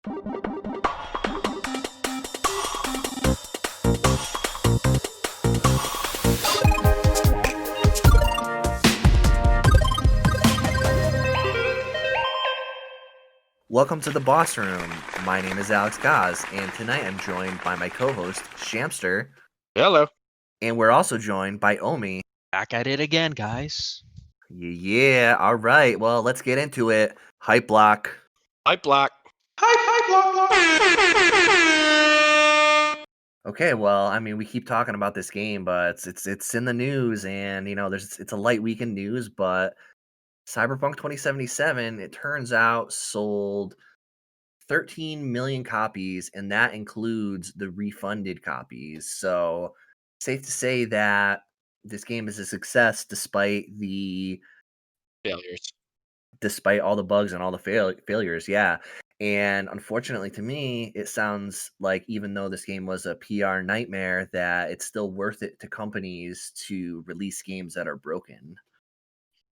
Welcome to the Boss Room. My name is Alex Gaz, and tonight I'm joined by my co-host, Shamster, Hello. and we're also joined by Omi. Back at it again, guys. Yeah, all right. Well, let's get into it. Hype block. Hype block. Okay, well, I mean, we keep talking about this game, but it's in the news, and it's a light week in news, but Cyberpunk 2077, it turns out, sold 13 million copies, and that includes the refunded copies. So, safe to say that this game is a success despite Failures. despite all the bugs and all the failures. Yeah. And unfortunately to me, it sounds like even though this game was a PR nightmare, that it's still worth it to companies to release games that are broken.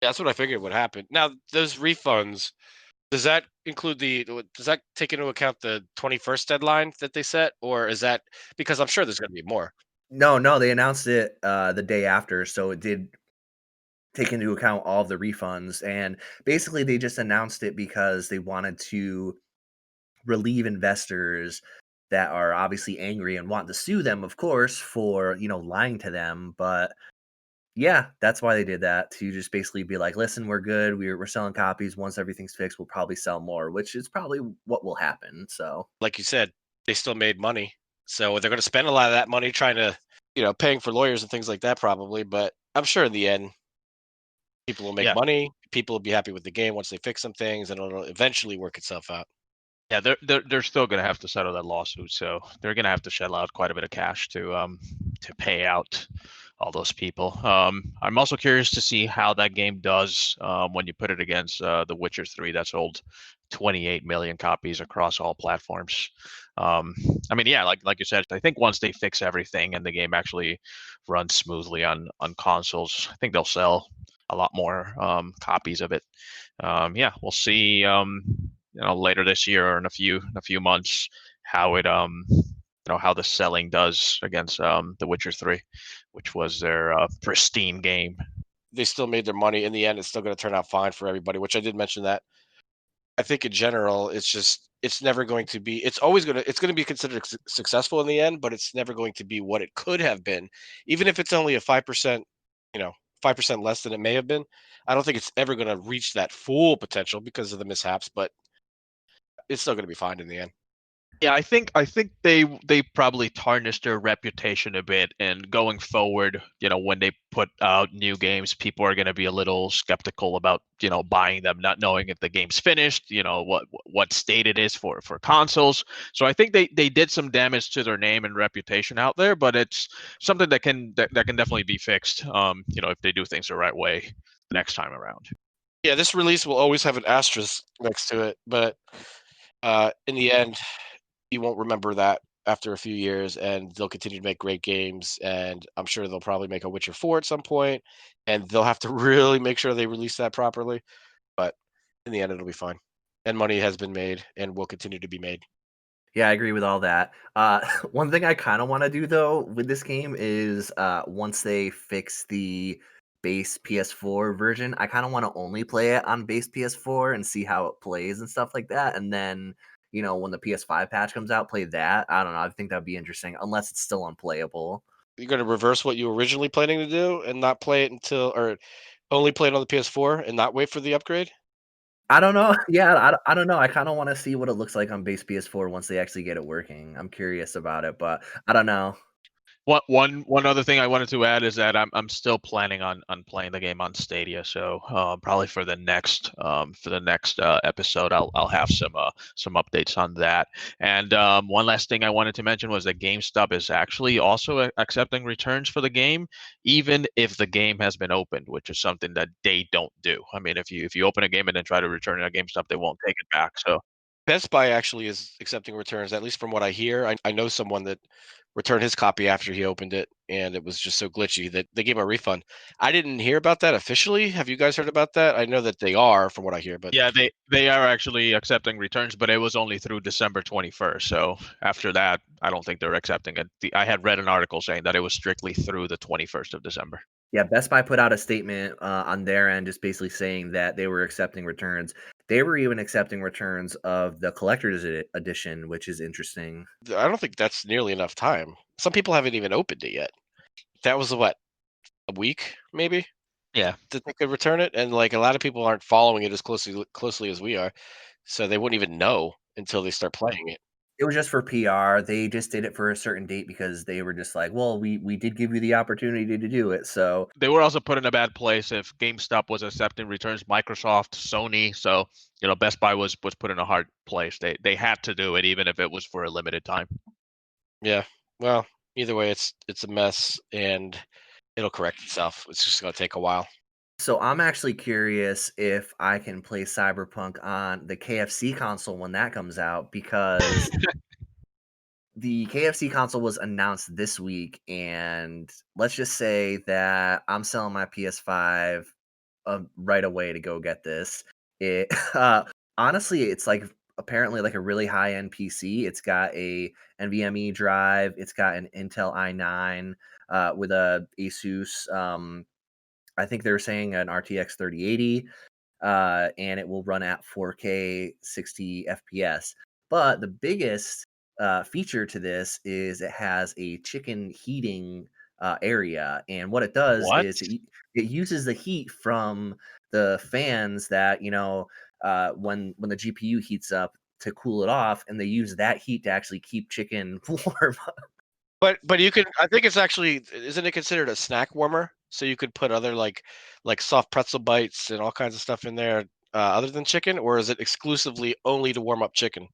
That's what I figured would happen. Now, those refunds, does that take into account the 21st deadline that they set? Or is that because I'm sure there's going to be more? No, they announced it the day after, so it did take into account all of the refunds. And basically, they just announced it because they wanted to relieve investors that are obviously angry and want to sue them, of course, for lying to them. But yeah, that's why they did that, to just basically be like, listen, we're good. We're selling copies. Once everything's fixed, we'll probably sell more, which is probably what will happen. So Like you said, they still made money. So they're going to spend a lot of that money trying to, paying for lawyers and things like that probably. But I'm sure in the end, people will make money. People will be happy with the game once they fix some things, and it'll eventually work itself out. Yeah, they're still going to have to settle that lawsuit, so they're going to have to shell out quite a bit of cash to pay out all those people. I'm also curious to see how that game does when you put it against The Witcher 3. That sold 28 million copies across all platforms. I mean, yeah, like you said, I think once they fix everything and the game actually runs smoothly on consoles, I think they'll sell a lot more copies of it. Yeah, we'll see. Later this year or in a few months, how it how the selling does against The Witcher 3, which was their pristine game. They still made their money. In the end, it's still going to turn out fine for everybody, which I did mention that. I think in general, it's never going to be, it's going to be considered successful in the end, but it's never going to be what it could have been. Even if it's only a 5%, 5% less than it may have been. I don't think it's ever going to reach that full potential because of the mishaps, but it's still going to be fine in the end. Yeah, I think they probably tarnished their reputation a bit, and going forward, when they put out new games, people are going to be a little skeptical about buying them, not knowing if the game's finished, what state it is for consoles. So I think they did some damage to their name and reputation out there, but it's something that can definitely be fixed. If they do things the right way the next time around. Yeah, this release will always have an asterisk next to it, but in the end, you won't remember that after a few years, and they'll continue to make great games, and I'm sure they'll probably make a Witcher 4 at some point, and they'll have to really make sure they release that properly, but in the end, it'll be fine, and money has been made and will continue to be made. yeah, I agree with all that. One thing I kind of want to do though with this game is once they fix the base PS4 version, I kind of want to only play it on base PS4 and see how it plays and stuff like that. And then, when the PS5 patch comes out, play that. I don't know. I think that'd be interesting, unless it's still unplayable. You're going to reverse what you were originally planning to do and not play it or only play it on the PS4 and not wait for the upgrade? I don't know. Yeah, I don't know. I kind of want to see what it looks like on base PS4 once they actually get it working. I'm curious about it, but I don't know. One other thing I wanted to add is that I'm still planning on playing the game on Stadia. So probably for the next episode, I'll have some updates on that. And one last thing I wanted to mention was that GameStop is actually also accepting returns for the game, even if the game has been opened, which is something that they don't do. I mean, if you open a game and then try to return it at GameStop, they won't take it back. So Best Buy actually is accepting returns, at least from what I hear. I know someone that returned his copy after he opened it, and it was just so glitchy that they gave him a refund. I didn't hear about that officially. Have you guys heard about that? I know that they are, from what I hear, but Yeah, they are actually accepting returns, but it was only through December 21st. So after that, I don't think they're accepting it. I had read an article saying that it was strictly through the 21st of December. Yeah, Best Buy put out a statement on their end, just basically saying that they were accepting returns. They were even accepting returns of the collector's edition, which is interesting. I don't think that's nearly enough time. Some people haven't even opened it yet. That was what, a week maybe Yeah, that they could return it, and like a lot of people aren't following it as closely as we are, so they wouldn't even know until they start playing it. It was just for PR. They just did it for a certain date because they were just like, well, we did give you the opportunity to do it. So they were also put in a bad place if GameStop was accepting returns, Microsoft, Sony. So Best Buy was put in a hard place. They had to do it even if it was for a limited time. Yeah. Well, either way, it's a mess, and it'll correct itself. It's just gonna take a while. so I'm actually curious if I can play Cyberpunk on the KFC console when that comes out because the KFC console was announced this week, and let's just say that I'm selling my PS5 right away to go get this. It honestly, it's like apparently like a really high end PC. It's got a NVMe drive. It's got an Intel i9 with a Asus. I think they're saying an RTX 3080, and it will run at 4K 60 FPS. But the biggest feature to this is it has a chicken heating area, and what it does What? is it uses the heat from the fans that when the GPU heats up to cool it off, and they use that heat to actually keep chicken warm. But you can. I think it's actually, isn't it considered a snack warmer? So you could put other like soft pretzel bites and all kinds of stuff in there, other than chicken, or is it exclusively only to warm up chicken?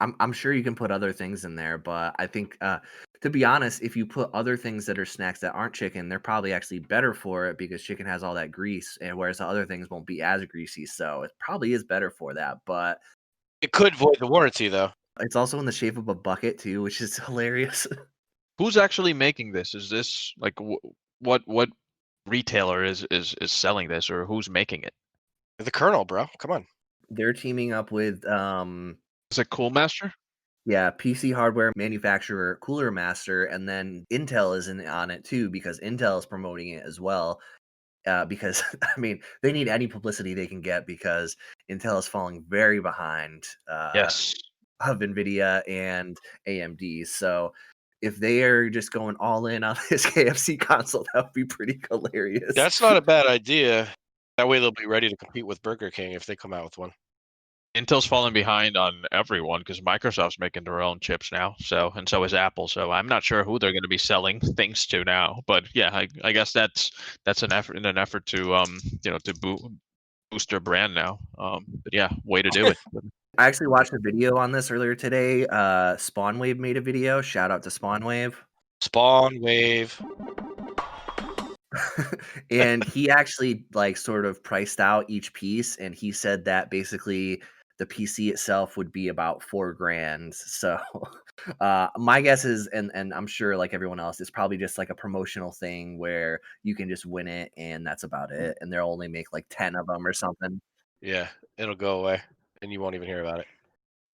I'm sure you can put other things in there, but I think, to be honest, if you put other things that are snacks that aren't chicken, they're probably actually better for it because chicken has all that grease, and whereas the other things won't be as greasy, so it probably is better for that. But It could void the warranty though. it's also in the shape of a bucket too, which is hilarious. Who's actually making this? Is this like what retailer is selling this, or who's making it? The kernel, bro. Come on. They're teaming up with, Is it Cool Master? yeah, PC hardware manufacturer Cooler Master, and then Intel is on it too because Intel is promoting it as well. Because I mean, they need any publicity they can get because Intel is falling very behind Yes. of Nvidia and AMD. So if they are just going all in on this KFC console, that would be pretty hilarious. That's not a bad idea. That way they'll be ready to compete with Burger King if they come out with one. Intel's falling behind on everyone because Microsoft's making their own chips now. So is Apple. So I'm not sure who they're going to be selling things to now. But yeah, I guess that's an effort in an effort to boost their brand now. But yeah, way to do it. I actually watched a video on this earlier today. Spawnwave made a video. Shout out to Spawnwave. Spawn Wave. And he actually like sort of priced out each piece, and he said that basically the PC itself would be about 4 grand. So my guess is, and I'm sure like everyone else, it's probably just like a promotional thing where you can just win it and that's about it. And they'll only make like 10 of them or something. Yeah, it'll go away, and you won't even hear about it.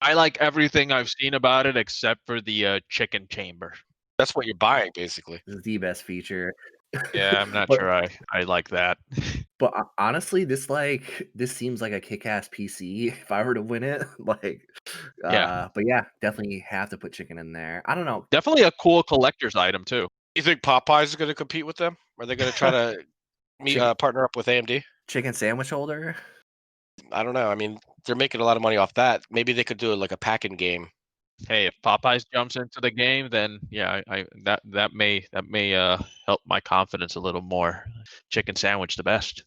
I like everything I've seen about it except for the chicken chamber. That's what you're buying, basically. This is the best feature. Yeah, I'm not but sure I like that. honestly, this seems like a kick-ass PC if I were to win it. Like, Yeah, but yeah, definitely have to put chicken in there. I don't know. definitely a cool collector's item too. You think Popeyes is going to compete with them? Are they going to try to Chicken partner up with AMD? chicken sandwich holder. I don't know. I mean, they're making a lot of money off that. Maybe they could do like a packing game. Hey, if Popeyes jumps into the game, then yeah, that may help my confidence a little more. Chicken sandwich, the best.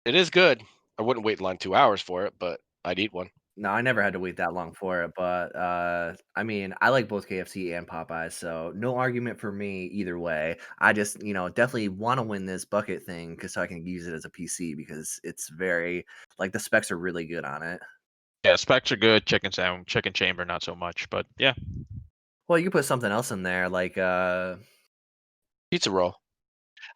It is good. I wouldn't wait in line 2 hours for it, but I'd eat one. No, I never had to wait that long for it, but I mean, I like both KFC and Popeyes, so no argument for me either way. I just, definitely want to win this bucket thing because so I can use it as a PC because it's very like the specs are really good on it. Yeah, specs are good. Chicken chamber, not so much. But yeah, Well, you could put something else in there, like Pizza roll.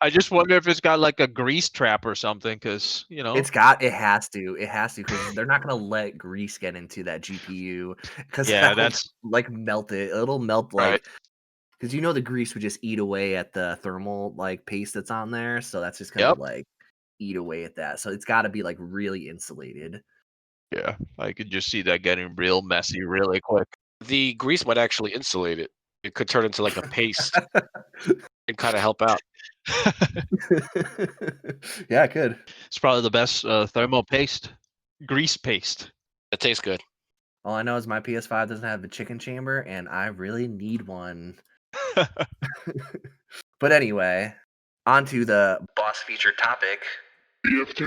I just wonder if it's got like a grease trap or something, because it has to, because they're not gonna let grease get into that GPU because yeah, that'll that's like melt it. It'll melt right. like because the grease would just eat away at the thermal like paste that's on there, so that's just gonna Yep. like eat away at that. So it's got to be like really insulated. Yeah, I could just see that getting real messy really quick. The grease might actually insulate it. It could turn into like a paste and kind of help out. Yeah, it could. It's probably the best thermal paste, grease paste. It tastes good. All I know is my PS5 doesn't have a chicken chamber, and I really need one. But anyway, on to the boss feature topic. EFT.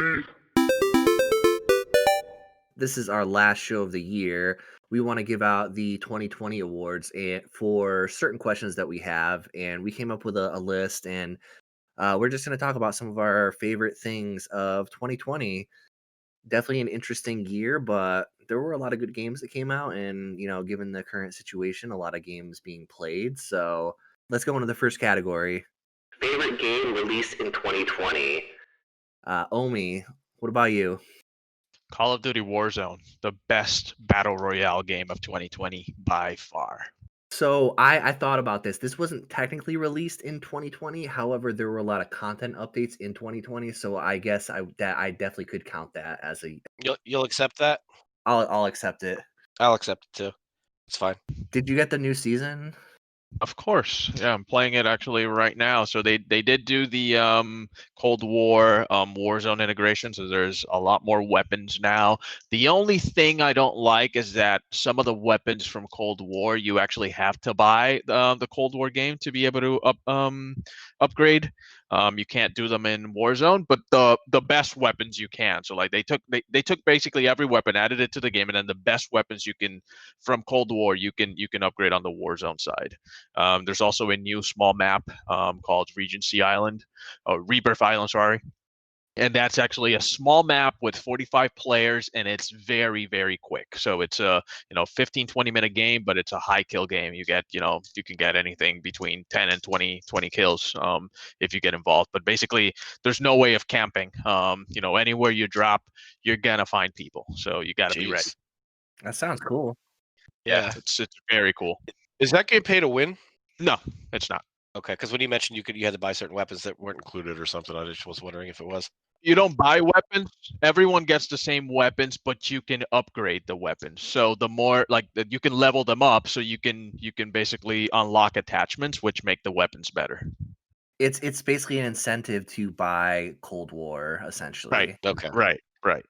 This is our last show of the year. We want to give out the 2020 awards for certain questions that we have, and we came up with a list, and we're just going to talk about some of our favorite things of 2020. Definitely an interesting year, but there were a lot of good games that came out, and given the current situation, a lot of games being played. So let's go into the first category. Favorite game released in 2020. Omi, what about you? Call of Duty Warzone, the best battle royale game of 2020 by far. So I thought about this. This wasn't technically released in 2020. However, there were a lot of content updates in 2020. So I guess I definitely could count that as a. You'll accept that? I'll accept it. I'll accept it too. It's fine. Did you get the new season? Of course, yeah, I'm playing it actually right now. So they did do the Cold War Warzone integration, so there's a lot more weapons now. The only thing I don't like is that some of the weapons from Cold War you actually have to buy the Cold War game to be able to upgrade. You can't do them in Warzone, but the best weapons you can. So like they took basically every weapon, added it to the game, and then the best weapons you can from Cold War you can upgrade on the Warzone side. There's also a new small map called Regency Island, or Rebirth Island, sorry. And that's actually a small map with 45 players, and it's very, very quick. So it's a 15, 20-minute game, but it's a high kill game. You get, you can get anything between 10 and 20 kills if you get involved. But basically, there's no way of camping. Anywhere you drop, you're gonna find people. So you got to be ready. That sounds cool. Yeah, it's very cool. Is that game pay to win? No, it's not. Okay, because when you mentioned you had to buy certain weapons that weren't included or something, I just was wondering if it was. You don't buy weapons. Everyone gets the same weapons, but you can upgrade the weapons. So the more you can level them up, so you can basically unlock attachments which make the weapons better. It's basically an incentive to buy Cold War, essentially. Right. Okay. Right.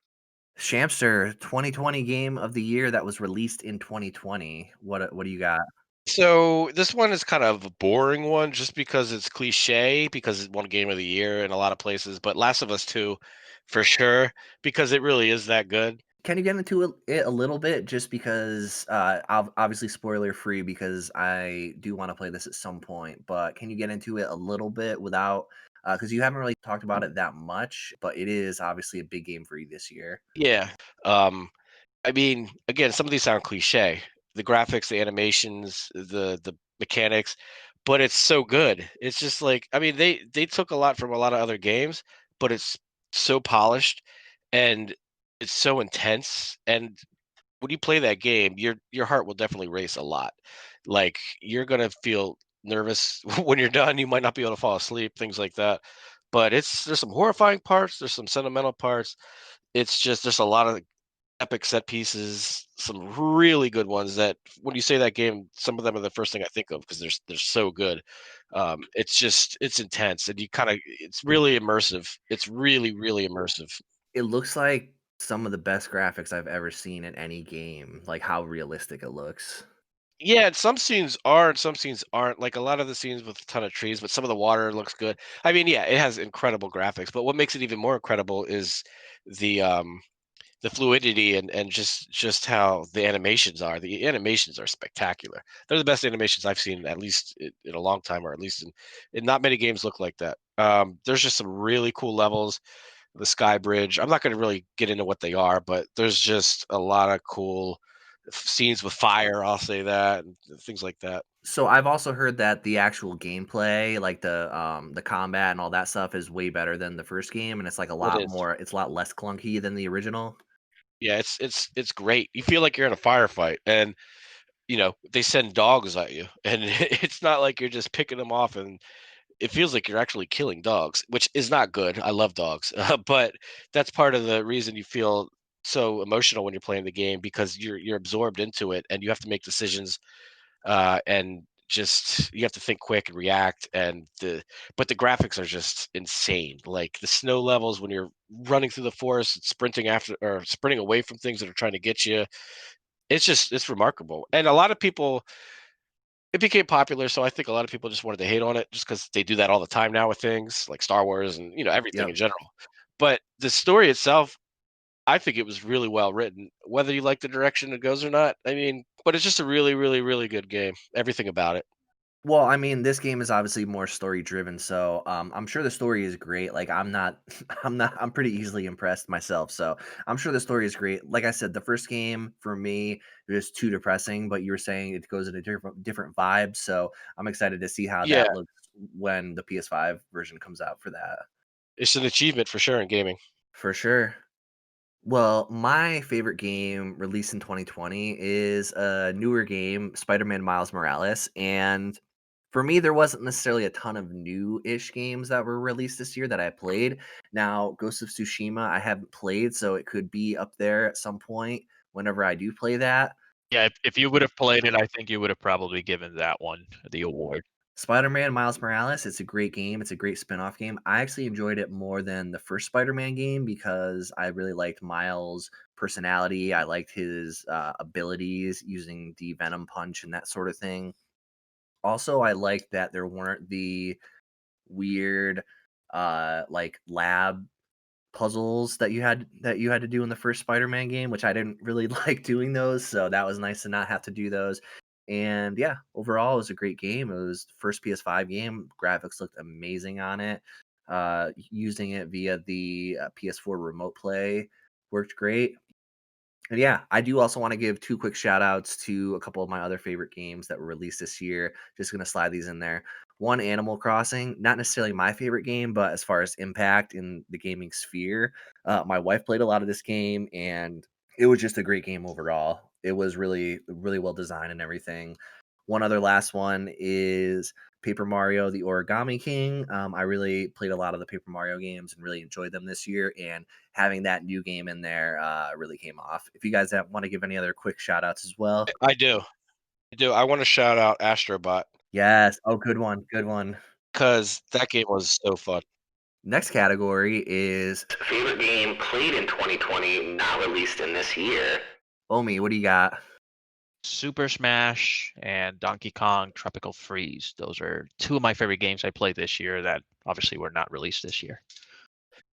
Shamster, 2020 game of the year that was released in 2020. What do you got? So this one is kind of a boring one just because it's cliche, because it won game of the year in a lot of places, but Last of Us 2 for sure, because it really is that good. Can you get into it a little bit, just because obviously spoiler free, because I do want to play this at some point, but can you get into it a little bit without because you haven't really talked about it that much, but it is obviously a big game for you this year. Yeah. I mean, again, some of these sound cliche. The graphics, the animations, the mechanics, but it's so good. It's just like, I mean, they took a lot from a lot of other games, but it's so polished and it's so intense. And when you play that game, your heart will definitely race a lot. Like you're gonna feel nervous when you're done. You might not be able to fall asleep, things like that. But there's some horrifying parts, there's some sentimental parts. It's just there's a lot of epic set pieces, some really good ones that when you say that game, some of them are the first thing I think of because they're so good. It's intense and it's really immersive. It's really, really immersive. It looks like some of the best graphics I've ever seen in any game, like how realistic it looks. Yeah, and some scenes are and some scenes aren't. Like a lot of the scenes with a ton of trees, but some of the water looks good. I mean, yeah, it has incredible graphics, but what makes it even more incredible is the um the fluidity and just how the animations are. The animations are spectacular. They're the best animations I've seen at least in a long time, or at least in not many games look like that. There's just some really cool levels. the Sky Bridge. I'm not going to really get into what they are, but there's just a lot of cool scenes with fire. I'll say that, and things like that. So I've also heard that the actual gameplay, like the combat and all that stuff is way better than the first game, and it's like It is. it's a lot less clunky than the original. Yeah, it's great. You feel like you're in a firefight, and they send dogs at you, and it's not like you're just picking them off, and it feels like you're actually killing dogs, which is not good. I love dogs, but that's part of the reason you feel so emotional when you're playing the game because you're absorbed into it, and you have to make decisions, and just you have to think quick and react. But the graphics are just insane. Like the snow levels when you're running through the forest, and sprinting after or sprinting away from things that are trying to get you. It's remarkable, and a lot of people it became popular, so I think a lot of people just wanted to hate on it just because they do that all the time now with things like Star Wars and, everything in Yep. general. But the story itself, I think it was really well written, whether you like the direction it goes or not. I mean, but it's just a really, really, really good game. Everything about it. Well, I mean, this game is obviously more story driven, so I'm sure the story is great. Like, I'm not, I'm pretty easily impressed myself. So I'm sure the story is great. Like I said, the first game for me was too depressing, but you were saying it goes in a different vibe. So I'm excited to see how Yeah, that looks when the PS5 version comes out for that. it's an achievement for sure in gaming. For sure. Well, my favorite game released in 2020 is a newer game, Spider-Man Miles Morales, and for me, there wasn't necessarily a ton of new-ish games that were released this year that I played. Now, Ghost of Tsushima, I haven't played, so it could be up there at some point whenever I do play that. Yeah, if you would have played it, I think you would have probably given that one the award. Spider-Man Miles Morales, it's a great game. It's a great spin-off game. I actually enjoyed it more than the first Spider-Man game because I really liked Miles' personality. I liked his abilities using the Venom Punch and that sort of thing. Also, I liked that there weren't the weird like lab puzzles that you had to do in the first Spider-Man game, which I didn't really like doing those, so that was nice to not have to do those. And yeah, overall, it was a great game. It was the first PS5 game. Graphics looked amazing on it. Using it via the PS4 remote play worked great. And yeah, I do also want to give two quick shout outs to a couple of my other favorite games that were released this year. Just going to slide these in there. One, Animal Crossing, not necessarily my favorite game, but as far as impact in the gaming sphere, my wife played a lot of this game and it was just a great game overall. It was really, really well designed and everything. One other last one is Paper Mario, the Origami King. I really played a lot of the Paper Mario games and really enjoyed them this year. And having that new game in there really came off. If you guys want to give any other quick shout outs as well. I do. I do. I want to shout out Astrobot Yes. Oh, good one. Good one. because that game was so fun. Next category is favorite game played in 2020, not released in this year. Omi, what do you got? Super Smash and Donkey Kong Tropical Freeze. Those are two of my favorite games I played this year that obviously were not released this year.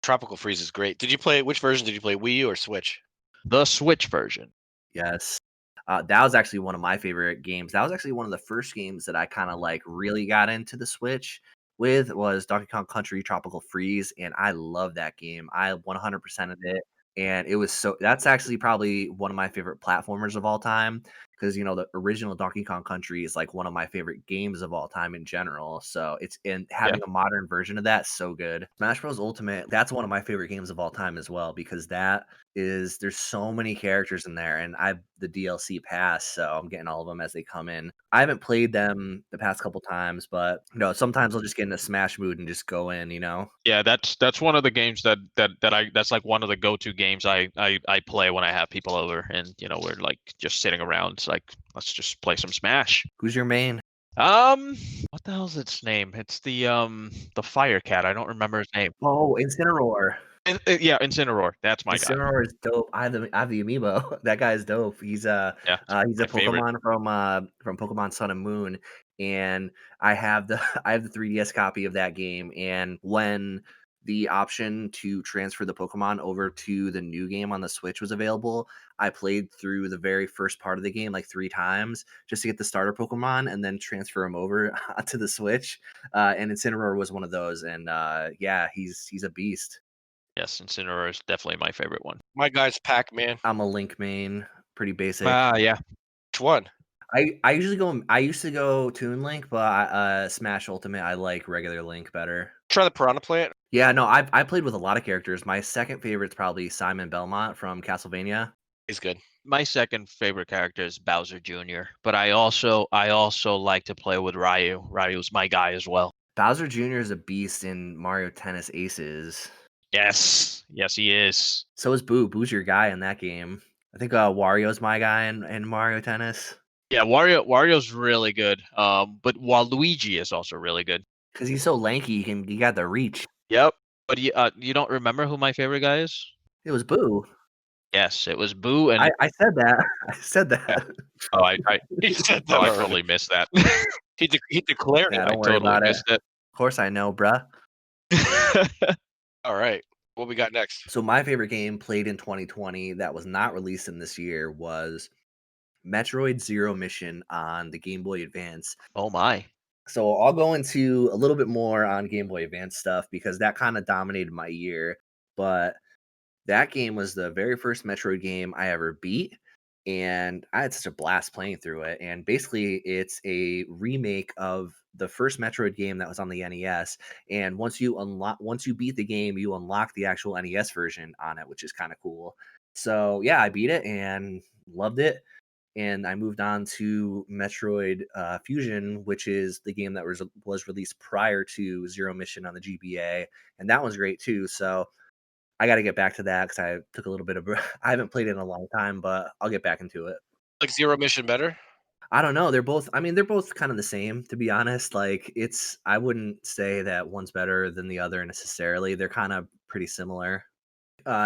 Tropical Freeze is great. Did you play which version did you play? Wii U or Switch? The Switch version. Yes. That was actually one of my favorite games. That was actually one of the first games that I kind of like really got into the Switch with was Donkey Kong Country Tropical Freeze, and I love that game. I 100%ed it, and it was so. That's actually probably one of my favorite platformers of all time because the original Donkey Kong Country is like one of my favorite games of all time in general. So it's and Yeah. having a modern version of that so good. Smash Bros Ultimate, that's one of my favorite games of all time as well because there's so many characters in there and I've the DLC pass, so I'm getting all of them as they come in. I haven't played them the past couple times, but sometimes I'll just get in a Smash mood and just go in. Yeah, that's one of the games that's like one of the go-to games I play when I have people over and we're like just sitting around. It's like let's just play some Smash. Who's your main? What the hell's its name? It's the Fire Cat. I don't remember his name. Oh, Incineroar. Yeah, Incineroar. That's my guy. Incineroar is dope. I have the amiibo. That guy is dope. Yeah, He's a my favorite. Pokemon from Pokemon Sun and Moon, and I have the I have the 3DS copy of that game. And when the option to transfer the Pokemon over to the new game on the Switch was available, I played through the very first part of the game like 3 times just to get the starter Pokemon and then transfer him over to the Switch. And Incineroar was one of those. And yeah, he's a beast. Yes, Incineroar is definitely my favorite one. My guy's Pac-Man. I'm a Link main, pretty basic. Yeah. Which one? I used to go Toon Link, but Smash Ultimate I like regular Link better. Try the Piranha Plant. Yeah, no, I played with a lot of characters. My second favorite's probably Simon Belmont from Castlevania. He's good. My second favorite character is Bowser Jr., but I also like to play with Ryu. Ryu's my guy as well. Bowser Jr. is a beast in Mario Tennis Aces. Yes, he is. So is Boo. Boo's your guy in that game. I think Wario's my guy in Mario Tennis. Yeah, Wario's really good. But Waluigi is also really good. Because he's so lanky, he got the reach. Yep. But you don't remember who my favorite guy is? It was Boo. Yes, it was Boo, and I said that. I said that. Yeah. Oh, I He said that I already. totally missed that. He declared Yeah, it. don't I worry totally about it. missed it. Of course I know, bruh. All right. What we got next? So my favorite game played in 2020 that was not released in this year was Metroid Zero Mission on the Game Boy Advance. Oh my. So I'll go into a little bit more on Game Boy Advance stuff because that kind of dominated my year. But that game was the very first Metroid game I ever beat, and I had such a blast playing through it. And basically, it's a remake of the first Metroid game that was on the NES. And once you beat the game, you unlock the actual NES version on it, which is kind of cool. So yeah, I beat it and loved it. And I moved on to Metroid Fusion, which is the game that was released prior to Zero Mission on the GBA, and that was great too. So I got to get back to that because I took a little bit of. I haven't played it in a long time, but I'll get back into it. Like Zero Mission better? I don't know. They're both. I mean, they're both kind of the same, to be honest. Like it's. I wouldn't say that one's better than the other necessarily. They're kind of pretty similar.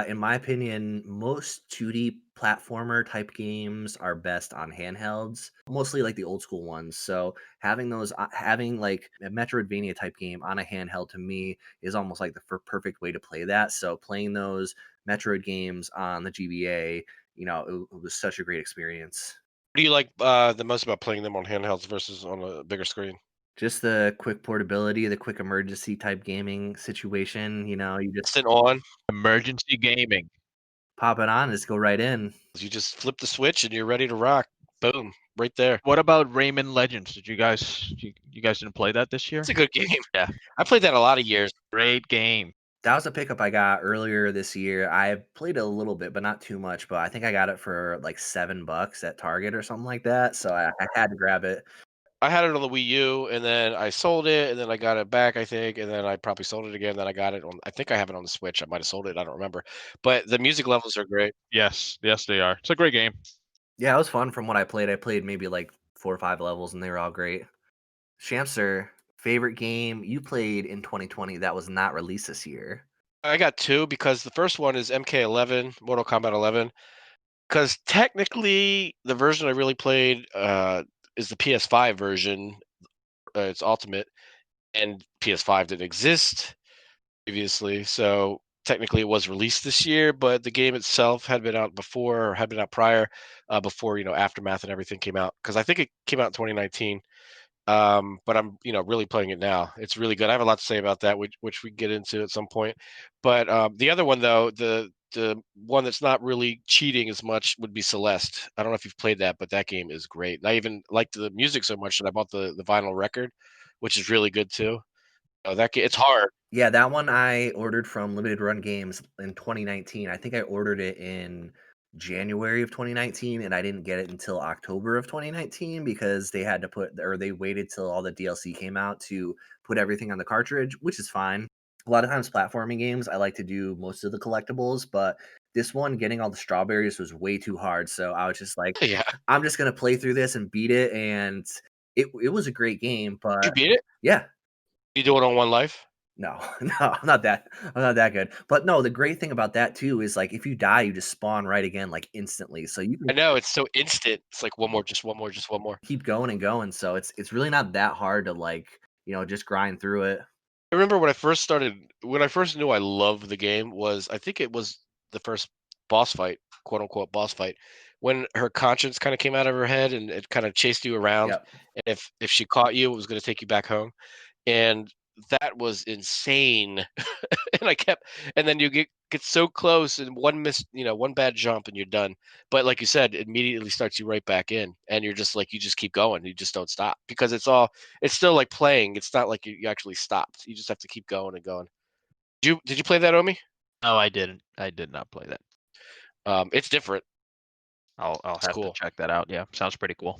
In my opinion, most 2D platformer type games are best on handhelds, mostly like the old school ones. So having like a Metroidvania type game on a handheld to me is almost like the perfect way to play that. So playing those Metroid games on the GBA, it was such a great experience. What do you like the most about playing them on handhelds versus on a bigger screen? Just the quick portability, the quick emergency type gaming situation. You just Instant on. Emergency gaming. pop it on, just go right in. You just flip the switch and you're ready to rock. Boom, right there. What about Rayman Legends? Did you guys didn't play that this year? It's a good game. Yeah. I played that a lot of years. Great game. That was a pickup I got earlier this year. I played it a little bit, but not too much. But I think I got it for like $7 at Target or something like that. So I had to grab it. I had it on the Wii U, and then I sold it, and then I got it back, I think, and then I probably sold it again. Then I got it on. I think I have it on the Switch. I might have sold it. I don't remember. But the music levels are great. Yes, they are. It's a great game. Yeah, it was fun from what I played. I played maybe like 4 or 5 levels, and they were all great. Shamster, favorite game you played in 2020 that was not released this year? I got two because the first one is MK11, Mortal Kombat 11. Because technically, the version I really played is the PS5 version. It's Ultimate, and PS5 didn't exist previously, so technically it was released this year. But the game itself had been out before, or had been out prior, before Aftermath and everything came out. Because I think it came out in 2019. But I'm really playing it now. It's really good. I have a lot to say about that, which we can get into at some point. But the other one though, the one that's not really cheating as much would be Celeste. I don't know if you've played that, but that game is great. And I even liked the music so much that I bought the vinyl record, which is really good too. It's hard. Yeah, that one I ordered from Limited Run Games in 2019. I think I ordered it in January of 2019 and I didn't get it until October of 2019 because they waited till all the DLC came out to put everything on the cartridge, which is fine. A lot of times platforming games, I like to do most of the collectibles, but this one getting all the strawberries was way too hard. So I was just like, Yeah. I'm just gonna play through this and beat it. And it was a great game, Did you but beat it? yeah. You do it on one life? No, no, I'm not that good. But no, the great thing about that too is like if you die, you just spawn right again like instantly. So you I can know, it's so instant. It's like one more, just one more, just one more. keep going and going. So it's really not that hard to like, just grind through it. I remember when I first knew I loved the game I think it was the first boss fight, quote unquote boss fight, when her conscience kind of came out of her head and it kind of chased you around. Yep. And if she caught you, it was going to take you back home. And that was insane. And I kept, and then you get so close, and one bad jump, and you're done. But like you said, it immediately starts you right back in, and you're just like, you just keep going, you just don't stop, because it's still like playing. It's not like you actually stopped. You just have to keep going and going. Did you play that, Omi? No, I didn't. I did not play that. It's different. I'll It's have to cool. check that out. Yeah, sounds pretty cool.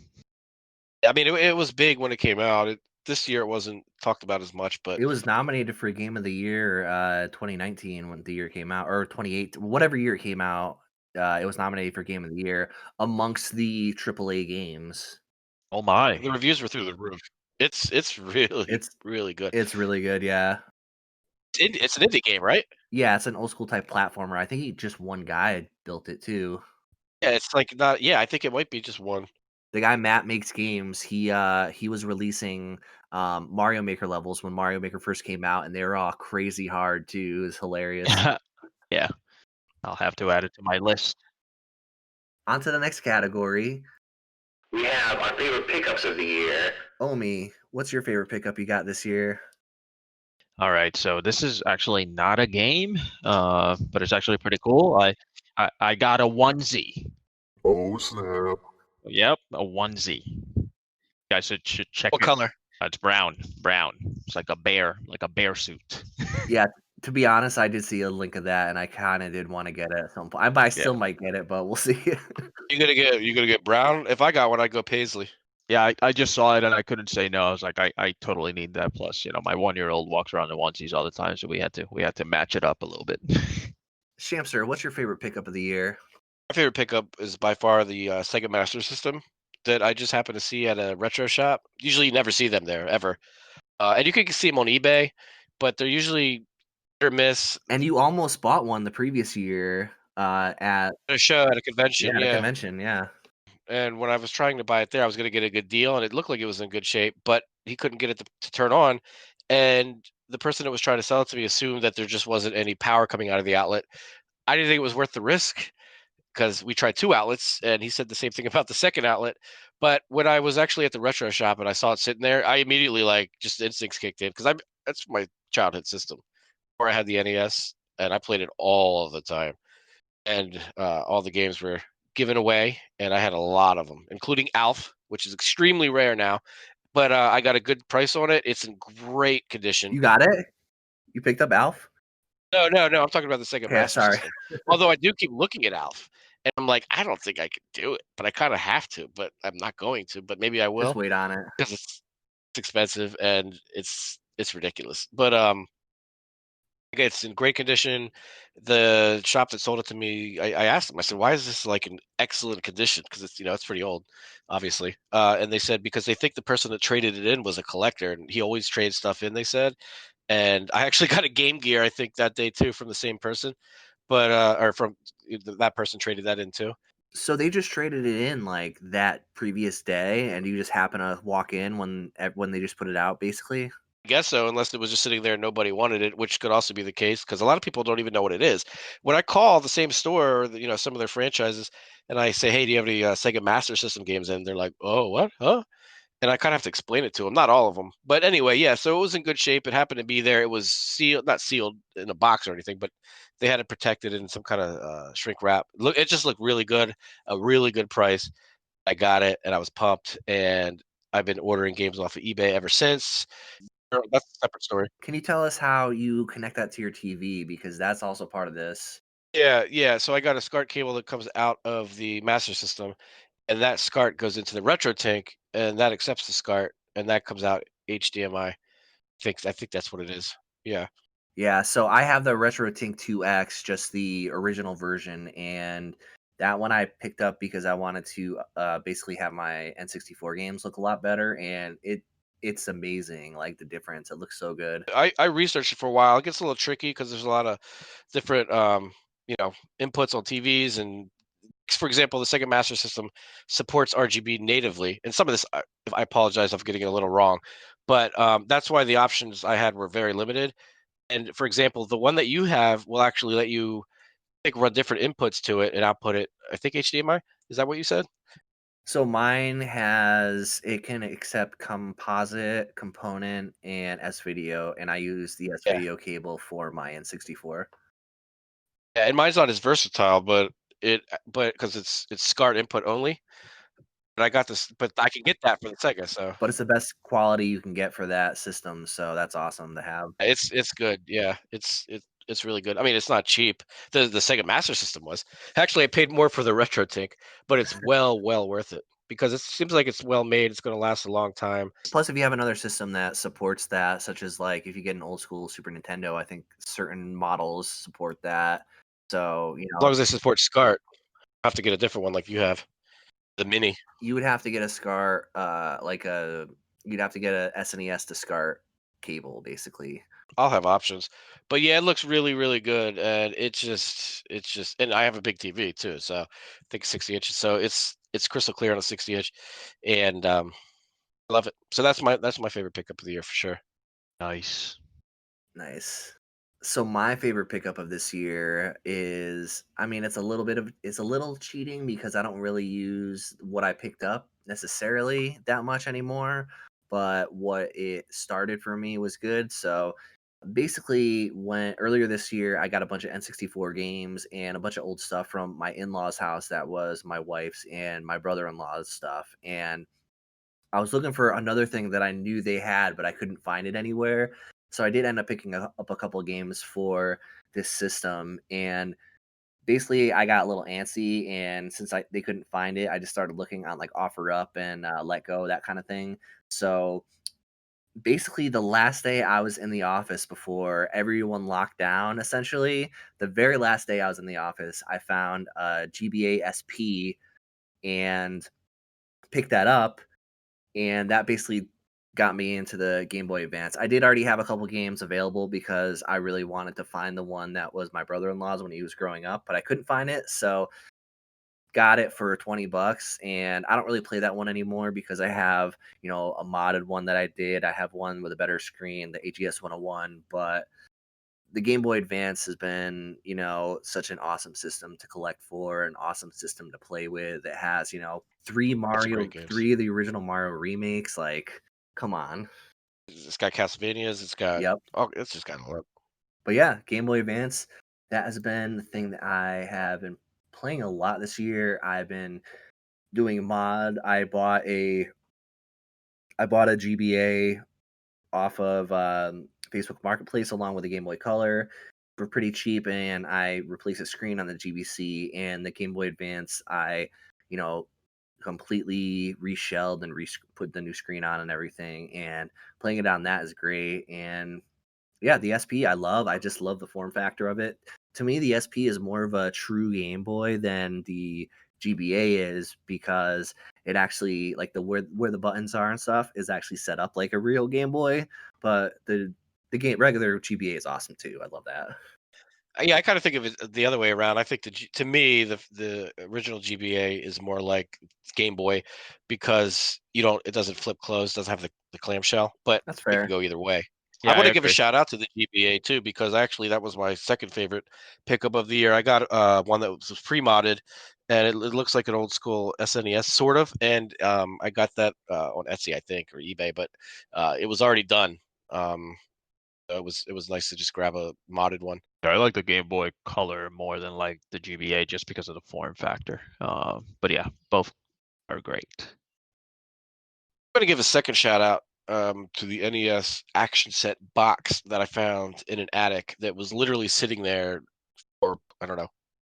I mean, it was big when it came out. This year it wasn't talked about as much, but It was nominated for Game of the Year, 2019 when the year came out, or 28, whatever year it came out. It was nominated for Game of the Year amongst the AAA games. Oh my. the reviews were through the roof. It's really, It's really good. it's really good, yeah. It's an indie game, right? Yeah, it's an old school type platformer. I think just one guy built it too. Yeah, it's like not. Yeah, I think it might be just one. The guy Matt Makes Games, he was releasing Mario Maker levels when Mario Maker first came out, and they were all crazy hard too. It was hilarious. Yeah, I'll have to add it to my list. On to the next category. We have our favorite pickups of the year. Omi, what's your favorite pickup you got this year? All right, so this is actually not a game, but it's actually pretty cool. I got a onesie. Oh snap. Yep, a onesie. You guys should check What it. color? It's brown. It's like a bear suit. Yeah, to be honest, I did see a link of that, and I kind of did want to get it at some point. I Yeah, still might get it, but we'll see. You gonna get brown? If I got one, I'd go paisley. yeah. I just saw it and I couldn't say no. I was like, I totally need that. Plus, my 1-year-old walks around in onesies all the time, so we had to match it up a little bit. Shamster, what's your favorite pickup of the year? My favorite pickup is by far the Sega Master System that I just happened to see at a retro shop. Usually, you never see them there ever, and you can see them on eBay, but they're usually hit or miss. And you almost bought one the previous year at At a show at a convention, a yeah. convention. Yeah, And when I was trying to buy it there, I was going to get a good deal, and it looked like it was in good shape, but he couldn't get it to turn on. And the person that was trying to sell it to me assumed that there just wasn't any power coming out of the outlet. I didn't think it was worth the risk because we tried two outlets, and he said the same thing about the second outlet. But when I was actually at the retro shop and I saw it sitting there, I immediately just instincts kicked in because that's my childhood system. Where I had the NES, and I played it all the time, and all the games were given away, and I had a lot of them, including Alf, which is extremely rare now. But I got a good price on it. It's in great condition. you got it. You picked up Alf. No, no, no. I'm talking about the Sega Okay, Master sorry. System. Although I do keep looking at Alf, and I'm like, I don't think I could do it, but I kind of have to. But I'm not going to. But maybe I Just will wait on it. because it's expensive and it's ridiculous. But it's in great condition. The shop that sold it to me, I asked them. I said, "Why is this like in excellent condition?" Because it's pretty old, obviously. And they said because they think the person that traded it in was a collector, and he always trades stuff in. They said, and I actually got a Game Gear, I think, that day too from the same person, but or from that person traded that in too. So they just traded it in like that previous day, and you just happen to walk in when they just put it out, basically. I guess so, unless it was just sitting there and nobody wanted it, which could also be the case because a lot of people don't even know what it is. When I call the same store or some of their franchises, and I say, "Hey, do you have any Sega Master System games?" and they're like, "Oh, what? Huh?" And I kind of have to explain it to them. Not all of them, but anyway, yeah. So it was in good shape. It happened to be there. It was sealed, not sealed in a box or anything, but they had it protected in some kind of shrink wrap. Look, it just looked really good. A really good price. I got it, and I was pumped. And I've been ordering games off of eBay ever since. That's a separate story. Can you tell us how you connect that to your TV? Because that's also part of this. Yeah, yeah. So I got a SCART cable that comes out of the master system, and that SCART goes into the retro tank, and that accepts the SCART, and that comes out HDMI. I think that's what it is. Yeah. Yeah, so I have the RetroTink 2X, just the original version, and that one I picked up because I wanted to basically have my N64 games look a lot better, and it's amazing, like the difference. It looks so good. I researched it for a while. It gets a little tricky because there's a lot of different inputs on TVs, and for example, the Sega Master System supports RGB natively. And some of this, I apologize, I'm getting it a little wrong, but that's why the options I had were very limited. And for example, the one that you have will actually let you run different inputs to it and output it. I think HDMI. Is that what you said? So it can accept composite, component, and S-video, and I use the Yeah. S-video cable for my N64. Yeah, and mine's not as versatile, but because it's SCART input only. But I got this, but I can get that for the Sega, so But it's the best quality you can get for that system, so that's awesome to have. it's good. Yeah, it's really good. I mean, it's not cheap. The Sega Master System was. Actually, I paid more for the Retro Tink, but it's well worth it because it seems like it's well made. It's going to last a long time. Plus, if you have another system that supports that, such as like if you get an old school Super Nintendo, I think certain models support that. So, As long as they support SCART, I have to get a different one like you have, the Mini. you would have to get a SCART, you'd have to get a SNES to SCART cable, basically. I'll have options. But yeah, it looks really good, and and I have a big TV too, so I think 60 inches. So it's crystal clear on a 60 inch, and I love it. So that's my favorite pickup of the year for sure. Nice. Nice. So my favorite pickup of this year is, I mean, it's a little cheating because I don't really use what I picked up necessarily that much anymore, but what it started for me was good. So basically, when earlier this year, I got a bunch of N64 games and a bunch of old stuff from my in-laws' house that was my wife's and my brother-in-law's stuff. And I was looking for another thing that I knew they had, but I couldn't find it anywhere. So I did end up picking up a couple of games for this system, and basically I got a little antsy. And since they couldn't find it, I just started looking on like OfferUp and Let Go, that kind of thing. So basically, the last day I was in the office before everyone locked down, essentially, the very last day I was in the office, I found a GBA SP and picked that up, and that basically got me into the Game Boy Advance. I did already have a couple games available because I really wanted to find the one that was my brother-in-law's when he was growing up, but I couldn't find it, so got it for 20 bucks. And I don't really play that one anymore because I have, a modded one that I did. I have one with a better screen, the AGS 101, but the Game Boy Advance has been, such an awesome system to collect for, an awesome system to play with. It has, Lots of great games. three of the original Mario remakes. Like, come on. It's got Castlevanias. It's got Yep. it's just got a lot. But yeah, Game Boy Advance, that has been the thing that I have been playing a lot this year. I've been doing a mod. I bought a GBA off of Facebook Marketplace along with a Game Boy Color for pretty cheap, and I replaced a screen on the GBC. And the Game Boy Advance, I, you know, completely reshelled and put the new screen on and everything. And playing it on that is great. And yeah, the SP I love. I just love the form factor of it. To me, the SP is more of a true Game Boy than the GBA is, because it actually, like, the where the buttons are and stuff is actually set up like a real Game Boy. But the game regular GBA is awesome too. I love that. Yeah, I kind of think of it the other way around. I think to me the original GBA is more like Game Boy because it doesn't flip closed, doesn't have the clamshell, but That's it can fair. go either way. I Yeah, I want to give a agree. shout out to the GBA too because actually that was my second favorite pickup of the year. I got one that was pre-modded, and it looks like an old school SNES sort of, and I got that on Etsy I think or eBay, but it was already done. It was nice to just grab a modded one. I like the Game Boy Color more than like the GBA just because of the form factor. But yeah, both are great. I'm going to give a second shout out to the NES action set box that I found in an attic that was literally sitting there for, I don't know,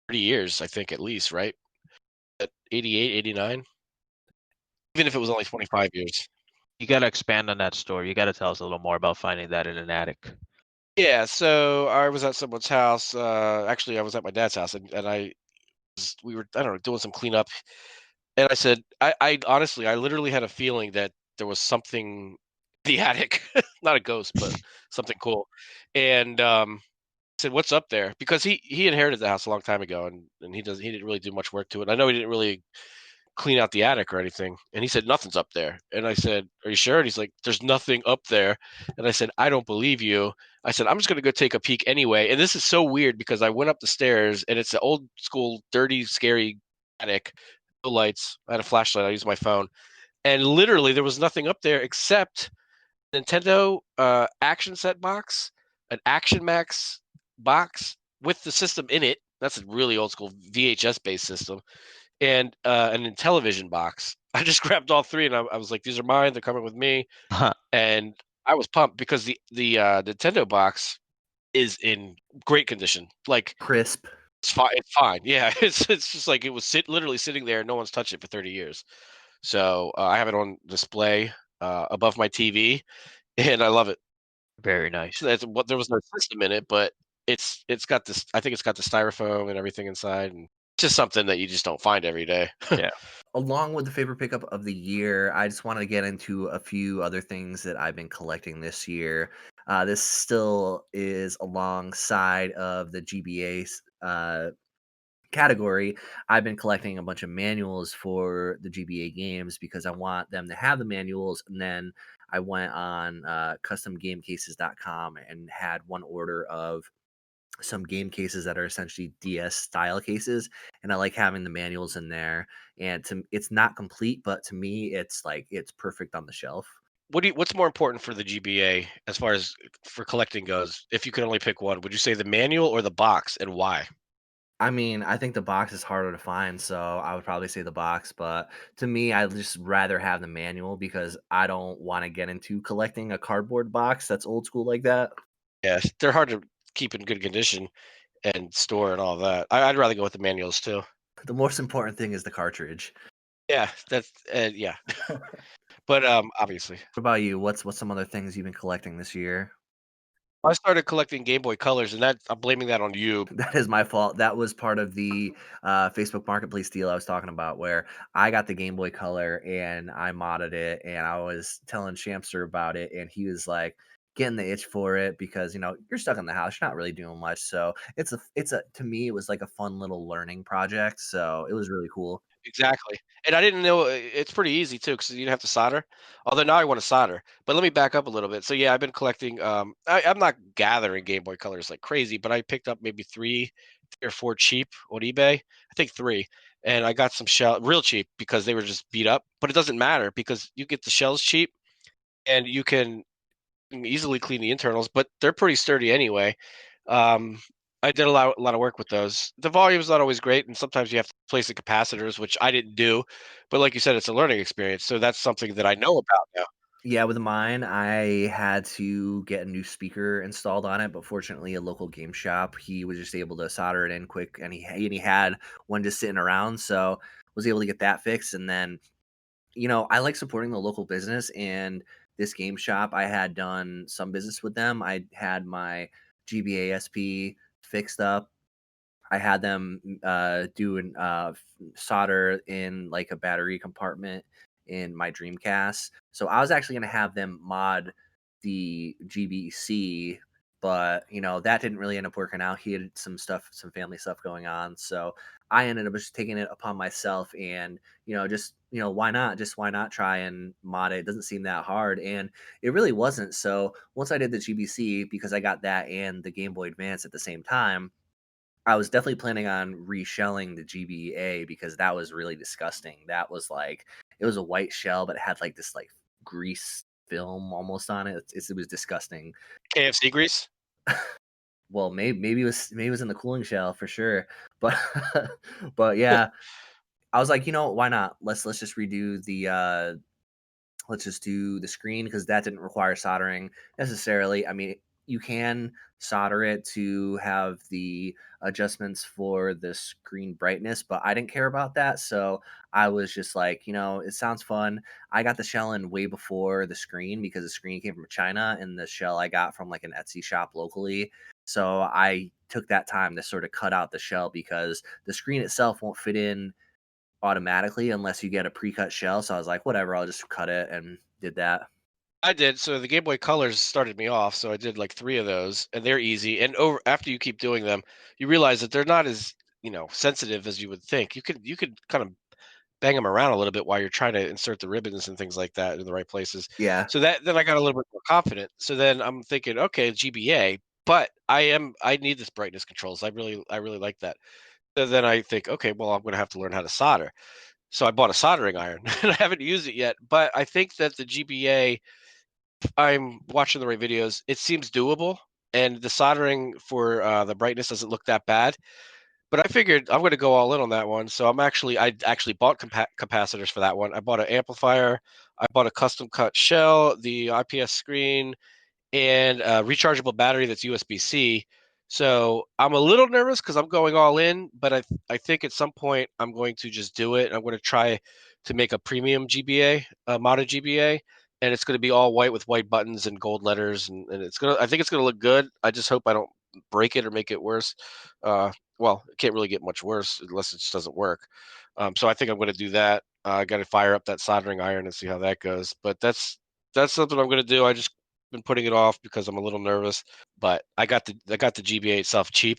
30 years, I think at least, right? At 88, 89? Even if it was only 25 years. You got to expand on that story. You got to tell us a little more about finding that in an attic. Yeah, so I was at someone's house. Actually, I was at my dad's house, and we were, I don't know, doing some cleanup. And I said, I honestly, I literally had a feeling that there was something in the attic, not a ghost, but something cool. And said, "What's up there?" Because he inherited the house a long time ago, and he didn't really do much work to it. I know he didn't really clean out the attic or anything. And he said, "Nothing's up there." And I said, "Are you sure?" And he's like, "There's nothing up there." And I said, "I don't believe you." I said, "I'm just gonna go take a peek anyway." And this is so weird because I went up the stairs and it's an old school, dirty, scary attic. no lights. I had a flashlight. I used my phone, and literally there was nothing up there except Nintendo Action Set box, an Action Max box with the system in it. That's a really old school VHS based system, and an Intellivision box. I just grabbed all three, and I was like, "These are mine. They're coming with me." And I was pumped because the Nintendo box is in great condition. Like Crisp. it's fine. It's fine. Yeah, it's just like it was literally sitting there. No one's touched it for 30 years. So I have it on display above my TV, and I love it. Very nice. So that's what there was no system in it, but it's got this. I think it's got the styrofoam and everything inside, and just something that you just don't find every day. Yeah. Along with the favorite pickup of the year, I just want to get into a few other things that I've been collecting this year. This still is alongside of the GBA category. I've been collecting a bunch of manuals for the GBA games because I want them to have the manuals. And then I went on customgamecases.com and had one order of some game cases that are essentially DS style cases, and I like having the manuals in there. And it's not complete, but to me, it's like it's perfect on the shelf. What's more important for the GBA as far as for collecting goes? If you could only pick one, would you say the manual or the box, and why? I mean, I think the box is harder to find, so I would probably say the box. But to me, I just rather have the manual because I don't want to get into collecting a cardboard box that's old school like that. Yes, they're hard to keep in good condition and store and all that. I'd rather go with the manuals too. The most important thing is the cartridge. Yeah, that's yeah. But obviously, What about you? What's some other things you've been collecting this year? I started collecting Game Boy Colors, and that I'm blaming that on you. That is my fault. That was part of the Facebook Marketplace deal I was talking about, where I got the Game Boy Color and I modded it, and I was telling Shamster about it, and he was like getting the itch for it because you're stuck in the house, you're not really doing much. So it's a to me it was like a fun little learning project. So it was really cool. Exactly. And I didn't know it's pretty easy too because you didn't have to solder. Although now I want to solder. But let me back up a little bit. So yeah, I've been collecting. I'm not gathering Game Boy Colors like crazy, but I picked up maybe three or four cheap on eBay. I think three, and I got some shell real cheap because they were just beat up. But it doesn't matter because you get the shells cheap, and you can easily clean the internals. But they're pretty sturdy anyway. Um, I did a lot of work with those. The volume's not always great, and sometimes you have to place the capacitors, which I didn't do. But like you said, it's a learning experience, so that's something that I know about now. Yeah, with mine, I had to get a new speaker installed on it, but fortunately, a local game shop, he was just able to solder it in quick, and he had one just sitting around, so was able to get that fixed. And then, I like supporting the local business, and this game shop, I had done some business with them. I had my GBASP fixed up. I had them do an solder in like a battery compartment in my Dreamcast. So I was actually going to have them mod the GBC, but that didn't really end up working out. He had some family stuff going on, so I ended up just taking it upon myself, and just why not try and mod it? It doesn't seem that hard, and it really wasn't. So once I did the GBC, because I got that and the Game Boy Advance at the same time, I was definitely planning on reshelling the GBA because that was really disgusting. That was like it was a white shell, but it had like this like grease film almost on it. It was disgusting. KFC grease. Well, maybe it was in the cooling shell for sure, but but yeah, I was like, why not? Let's just redo the let's just do the screen because that didn't require soldering necessarily. I mean, you can solder it to have the adjustments for the screen brightness, but I didn't care about that. So I was just like, it sounds fun. I got the shell in way before the screen because the screen came from China and the shell I got from like an Etsy shop locally. So I took that time to sort of cut out the shell because the screen itself won't fit in automatically unless you get a pre-cut shell. So I was like, whatever, I'll just cut it and did that. I did. So the Game Boy Colors started me off. So I did like three of those, and they're easy. And over after you keep doing them, you realize that they're not as sensitive as you would think. You could kind of bang them around a little bit while you're trying to insert the ribbons and things like that in the right places. Yeah. So that then I got a little bit more confident. So then I'm thinking, okay, GBA, but I need this brightness controls. I really like that. So then I think, okay, well, I'm going to have to learn how to solder. So I bought a soldering iron, and I haven't used it yet. But I think that the GBA, I'm watching the right videos. It seems doable, and the soldering for the brightness doesn't look that bad. But I figured I'm going to go all in on that one. So I actually bought capacitors for that one. I bought an amplifier. I bought a custom cut shell, the IPS screen, and a rechargeable battery that's USB-C. So I'm a little nervous because I'm going all in, but I think at some point I'm going to just do it. I'm going to try to make a premium GBA, modded GBA, and it's going to be all white with white buttons and gold letters, and I think it's gonna look good. I just hope I don't break it or make it worse. Well, it can't really get much worse unless it just doesn't work. So I think I'm going to do that. I got to fire up that soldering iron and see how that goes. But that's something I'm going to do. I just been putting it off because I'm a little nervous, but I got the GBA itself cheap.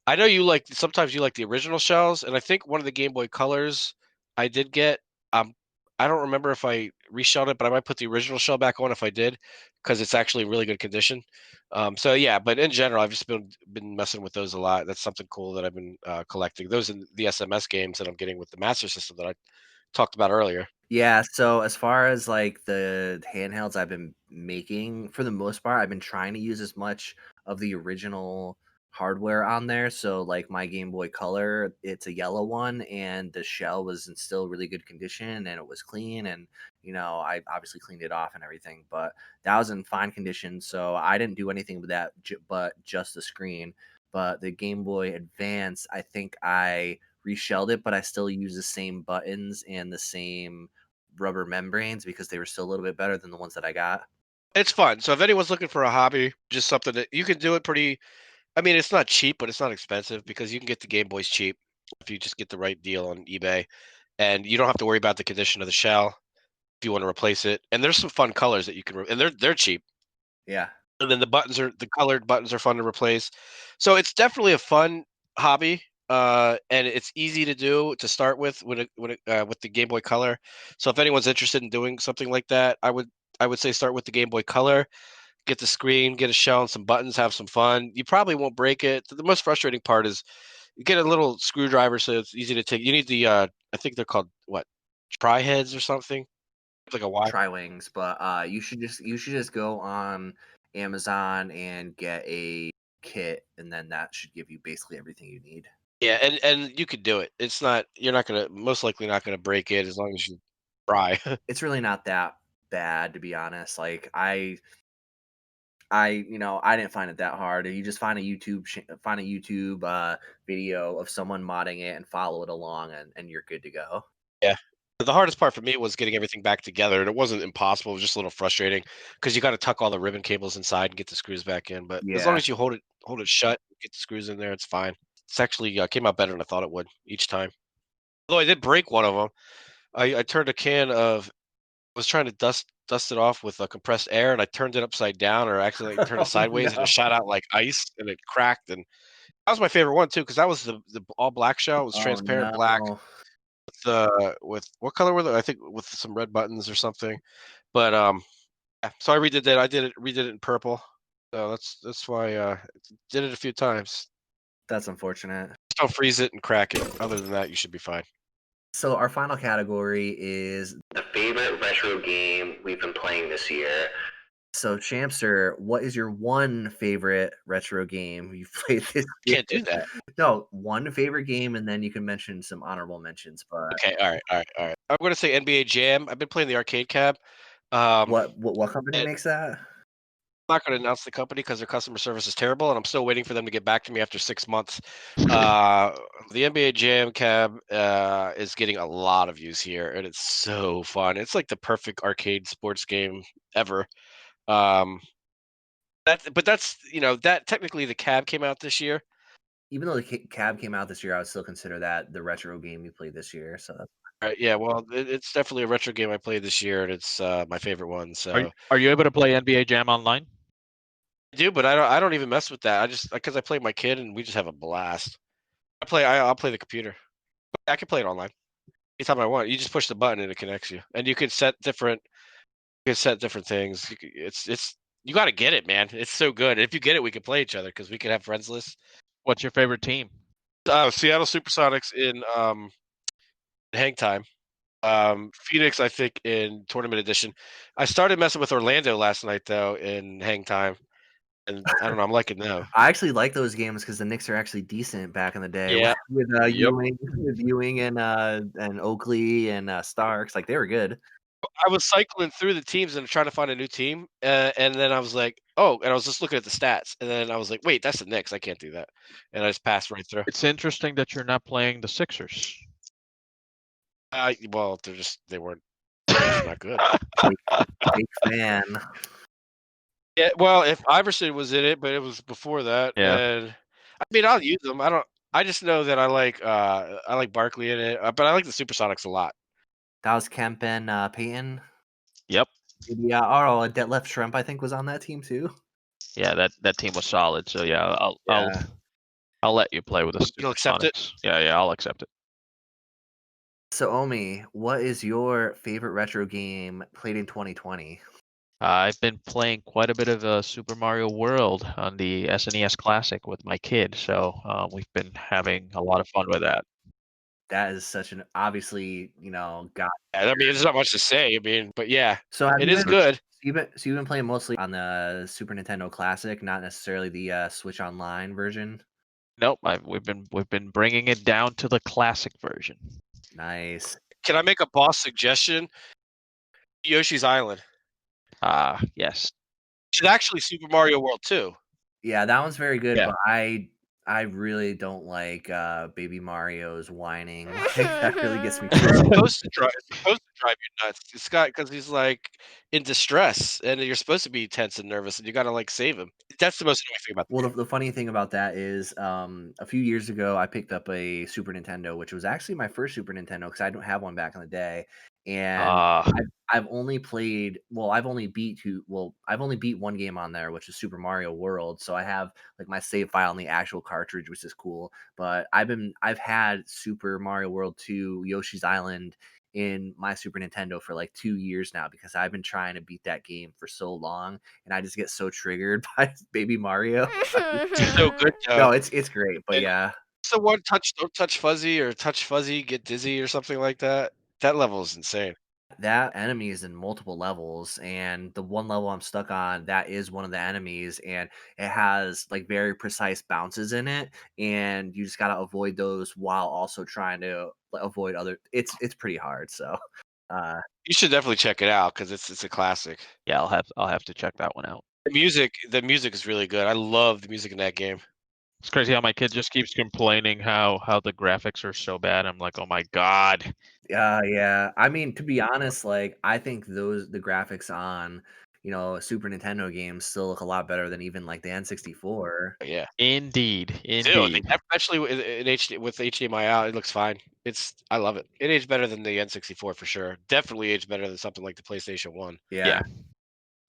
I know sometimes you like the original shells, and I think one of the Game Boy Colors I did get. Um, I don't remember if I reshelled it, but I might put the original shell back on if I did, because it's actually in really good condition. So yeah, but in general, I've just been messing with those a lot. That's something cool that I've been collecting. Those in the SMS games that I'm getting with the Master System that I talked about earlier. Yeah, so as far as like the handhelds I've been making, for the most part, I've been trying to use as much of the original hardware on there. So like my Game Boy Color, it's a yellow one, and the shell was in still really good condition, and it was clean, and I obviously cleaned it off and everything, but that was in fine condition. So I didn't do anything with that, but just the screen. But the Game Boy Advance, I think I reshelled it, but I still use the same buttons and the same rubber membranes because they were still a little bit better than the ones that I got. It's fun. So if anyone's looking for a hobby, just something that you can do it pretty. I mean, it's not cheap, but it's not expensive because you can get the Game Boys cheap if you just get the right deal on eBay, and you don't have to worry about the condition of the shell if you want to replace it. And there's some fun colors that you can, and they're cheap. Yeah. And then the colored buttons are fun to replace. So it's definitely a fun hobby, and it's easy to do to start with the Game Boy Color. So if anyone's interested in doing something like that, I would say start with the Game Boy Color, get the screen, get a shell and some buttons, have some fun. You probably won't break it. The most frustrating part is you get a little screwdriver so it's easy to take. You need the I think they're called what? Tri heads or something? Like a Y. Try wings, but you should just go on Amazon and get a kit, and then that should give you basically everything you need. Yeah, and you could do it. You're not gonna most likely not gonna break it as long as you try. It's really not that bad, to be honest. Like I didn't find it that hard. You just find a YouTube video of someone modding it and follow it along, and you're good to go. Yeah. The hardest part for me was getting everything back together, and it wasn't impossible, it was just a little frustrating because you gotta tuck all the ribbon cables inside and get the screws back in, but as long Yeah. as you hold it shut, get the screws in there, it's fine. It's actually, came out better than I thought it would each time. Although I did break one of them. I turned a can of was trying to dust it off with, compressed air, and I turned it upside down or accidentally turned it Oh sideways, and it no. shot out like ice, and it cracked, and that was my favorite one too because that was the all black shell. It was Oh transparent black no. with what color were they? I think with some red buttons or something. But yeah, so I redid that. Redid it in purple. So that's why did it a few times. That's unfortunate. Just don't freeze it and crack it. Other than that, you should be fine. So our final category is the favorite retro game we've been playing this year. So Shamster, what is your one favorite retro game you've played this year? Can't do that. No, one favorite game, and then you can mention some honorable mentions. But Okay. All right. All right. All right. I'm gonna say NBA Jam. I've been playing the arcade cab. Um, what company and makes that? I'm not going to announce the company because their customer service is terrible, and I'm still waiting for them to get back to me after 6 months. Uh, the NBA Jam Cab is getting a lot of views here, and it's so fun. It's like the perfect arcade sports game ever. Um, but that's that technically the cab came out this year. Even though the cab came out this year, I would still consider that the retro game you played this year. So Right? Yeah, well, it's definitely a retro game I played this year, and it's my favorite one. Are So are you able to play NBA Jam online? I do, but I don't even mess with that. I just because I play my kid, and we just have a blast. I'll play the computer. I can play it online anytime I want. You just push the button and it connects you, and you can set different things. It's you got to get it, man. It's so good. If you get it, we can play each other because we can have friends lists. What's your favorite team? Seattle SuperSonics in hang time. Phoenix, I think, in Tournament Edition. I started messing with Orlando last night though in Hang Time, and I don't know. I'm liking them. I actually like those games because the Knicks are actually decent back in the day Yeah. with Yep. Ewing and Oakley and Starks. Like they were good. I was cycling through the teams and trying to find a new team, and then I was like, "Oh!" And I was just looking at the stats, and then I was like, "Wait, that's the Knicks. I can't do that." And I just passed right through. It's interesting that you're not playing the Sixers. Well, they weren't they're just not good. Big fan. Yeah, well, if Iverson was in it, but it was before that, Yeah. and I mean, I'll use them. I don't. I just know that I like Barkley in it, but I like the Supersonics a lot. That was Kemp and Peyton. Yep. Yeah, oh, Detlef Shrimp I think was on that team too. Yeah, that team was solid. So yeah, Yeah. I'll let you play with the You'll accept it? Supersonics. Yeah, I'll accept it. So Omi, what is your favorite retro game played in 2020? I've been playing quite a bit of Super Mario World on the SNES Classic with my kid, so we've been having a lot of fun with that. That is such an obviously, god. Yeah, I mean, there's not much to say. I mean, but yeah, So have it you is been good. you've been playing mostly on the Super Nintendo Classic, not necessarily the Switch Online version? Nope, we've been bringing it down to the classic version. Nice. Can I make a boss suggestion? Yoshi's Island. Yes. It's actually Super Mario World 2. Yeah, that one's very good, Yeah. but I really don't like Baby Mario's whining. Like that really gets me It's triggered. supposed to drive you nuts. It's got because he's like in distress, and you're supposed to be tense and nervous, and you got to like save him. That's the most annoying thing about the Well, game. the funny thing about that is, a few years ago, I picked up a Super Nintendo, which was actually my first Super Nintendo because I don't have one back in the day, and Uh, I've only played well, I've only beat one game on there, which is Super Mario World. So I have like my save file on the actual cartridge, which is cool. But I've had Super Mario World 2, Yoshi's Island in my Super Nintendo for like 2 years now because I've been trying to beat that game for so long, and I just get so triggered by Baby Mario. It's so good No, though. it's great, but And yeah, it's the one touch, don't touch fuzzy or touch fuzzy, get dizzy or something like that. That level is insane. that enemy is in multiple levels, and the one level I'm stuck on, that is one of the enemies, and it has like very precise bounces in it, and you just gotta avoid those while also trying to avoid other. It's pretty hard. So, uh, You should definitely check it out because it's a classic. yeah, I'll have to check that one out. The music is really good. I love the music in that game. It's crazy how my kid just keeps complaining how the graphics are so bad. I'm like, oh my god. yeah. I mean, to be honest, like I think the graphics on Super Nintendo games still look a lot better than even like the N64. But yeah, Indeed, dude, indeed. especially in HD with HDMI out, it looks fine. I love it. It aged better than the N64 for sure. Definitely aged better than something like the PlayStation 1. Yeah. Yeah.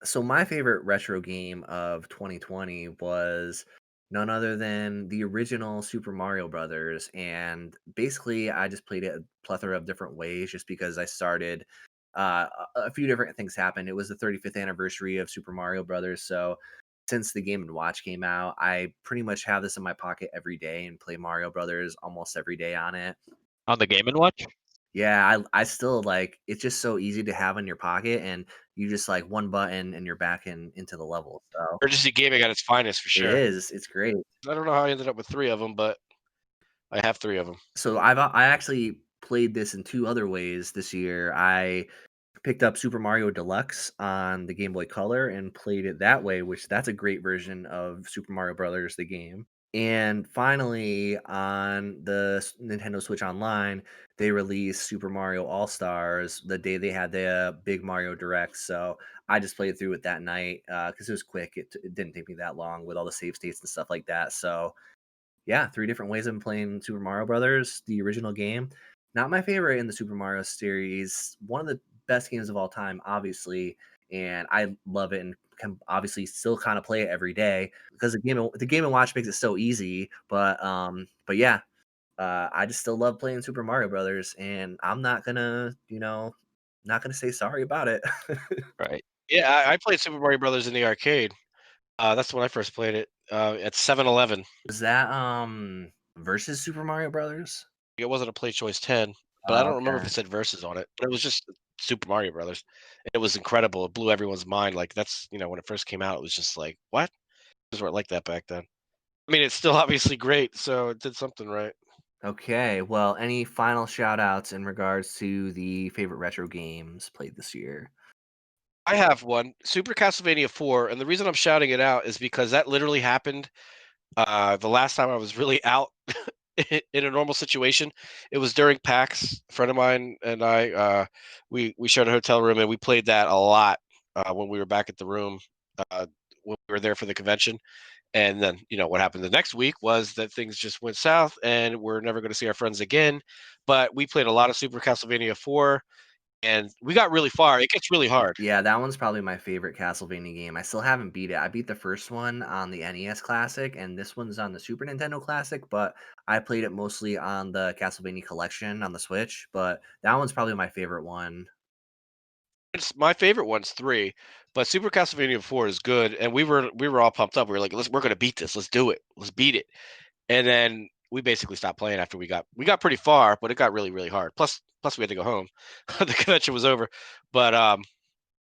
So my favorite retro game of 2020 was none other than the original Super Mario Brothers, and basically I just played it a plethora of different ways just because I started a few different things happened. It was the 35th anniversary of Super Mario Brothers, so since the Game and Watch came out, I pretty much have this in my pocket every day and play Mario Brothers almost every day on it. On the Game and Watch? Yeah, I still like it's just so easy to have in your pocket, and you just like one button and you're back into the level. So Urgency gaming at its finest for it sure. is, it's great. I don't know how I ended up with 3 of them, but I have 3 of them. So I actually played this in two other ways this year. I picked up Super Mario Deluxe on the Game Boy Color and played it that way, which that's a great version of Super Mario Brothers the game. And finally, on the Nintendo Switch Online, they released Super Mario All Stars the day they had the big Mario Direct. So I just played through it that night because it was quick. It didn't take me that long with all the save states and stuff like that. So yeah, three different ways of playing Super Mario Brothers, the original game. Not my favorite in the Super Mario series. One of the best games of all time, obviously, and I love it and can obviously still kind of play it every day because the Game and Watch makes it so easy. But yeah, I just still love playing Super Mario Brothers, and I'm not gonna not gonna say sorry about it. Right. Yeah, I played Super Mario Brothers in the arcade. That's when I first played it, at 7-Eleven. Was that versus Super Mario Brothers? It wasn't a Play Choice 10. but I don't remember if Okay. it said Versus on it. But it was just Super Mario Brothers. It was incredible. It blew everyone's mind. Like that's when it first came out, it was just like what? Those weren't like that back then. I mean, it's still obviously great, so it did something right. Okay. Well, any final shout outs in regards to the favorite retro games played this year? I have one, Super Castlevania 4, and the reason I'm shouting it out is because that literally happened the last time I was really out in a normal situation. It was during PAX. A friend of mine and I, we shared a hotel room, and we played that a lot when we were back at the room uh, when we were there for the convention. And then, what happened the next week was that things just went south, and we're never going to see our friends again. But we played a lot of Super Castlevania 4, and we got really far. It gets really hard. Yeah, that one's probably my favorite Castlevania game. I still haven't beat it. I beat the first one on the NES Classic, and this one's on the Super Nintendo Classic, but I played it mostly on the Castlevania Collection on the Switch. But that one's probably my favorite one. It's my favorite one's 3, but Super Castlevania 4 is good, and we were all pumped up. We were like, we're gonna beat this. Let's do it. Let's beat it. And then we basically stopped playing after we got pretty far, but it got really, really hard. Plus we had to go home. The convention was over. But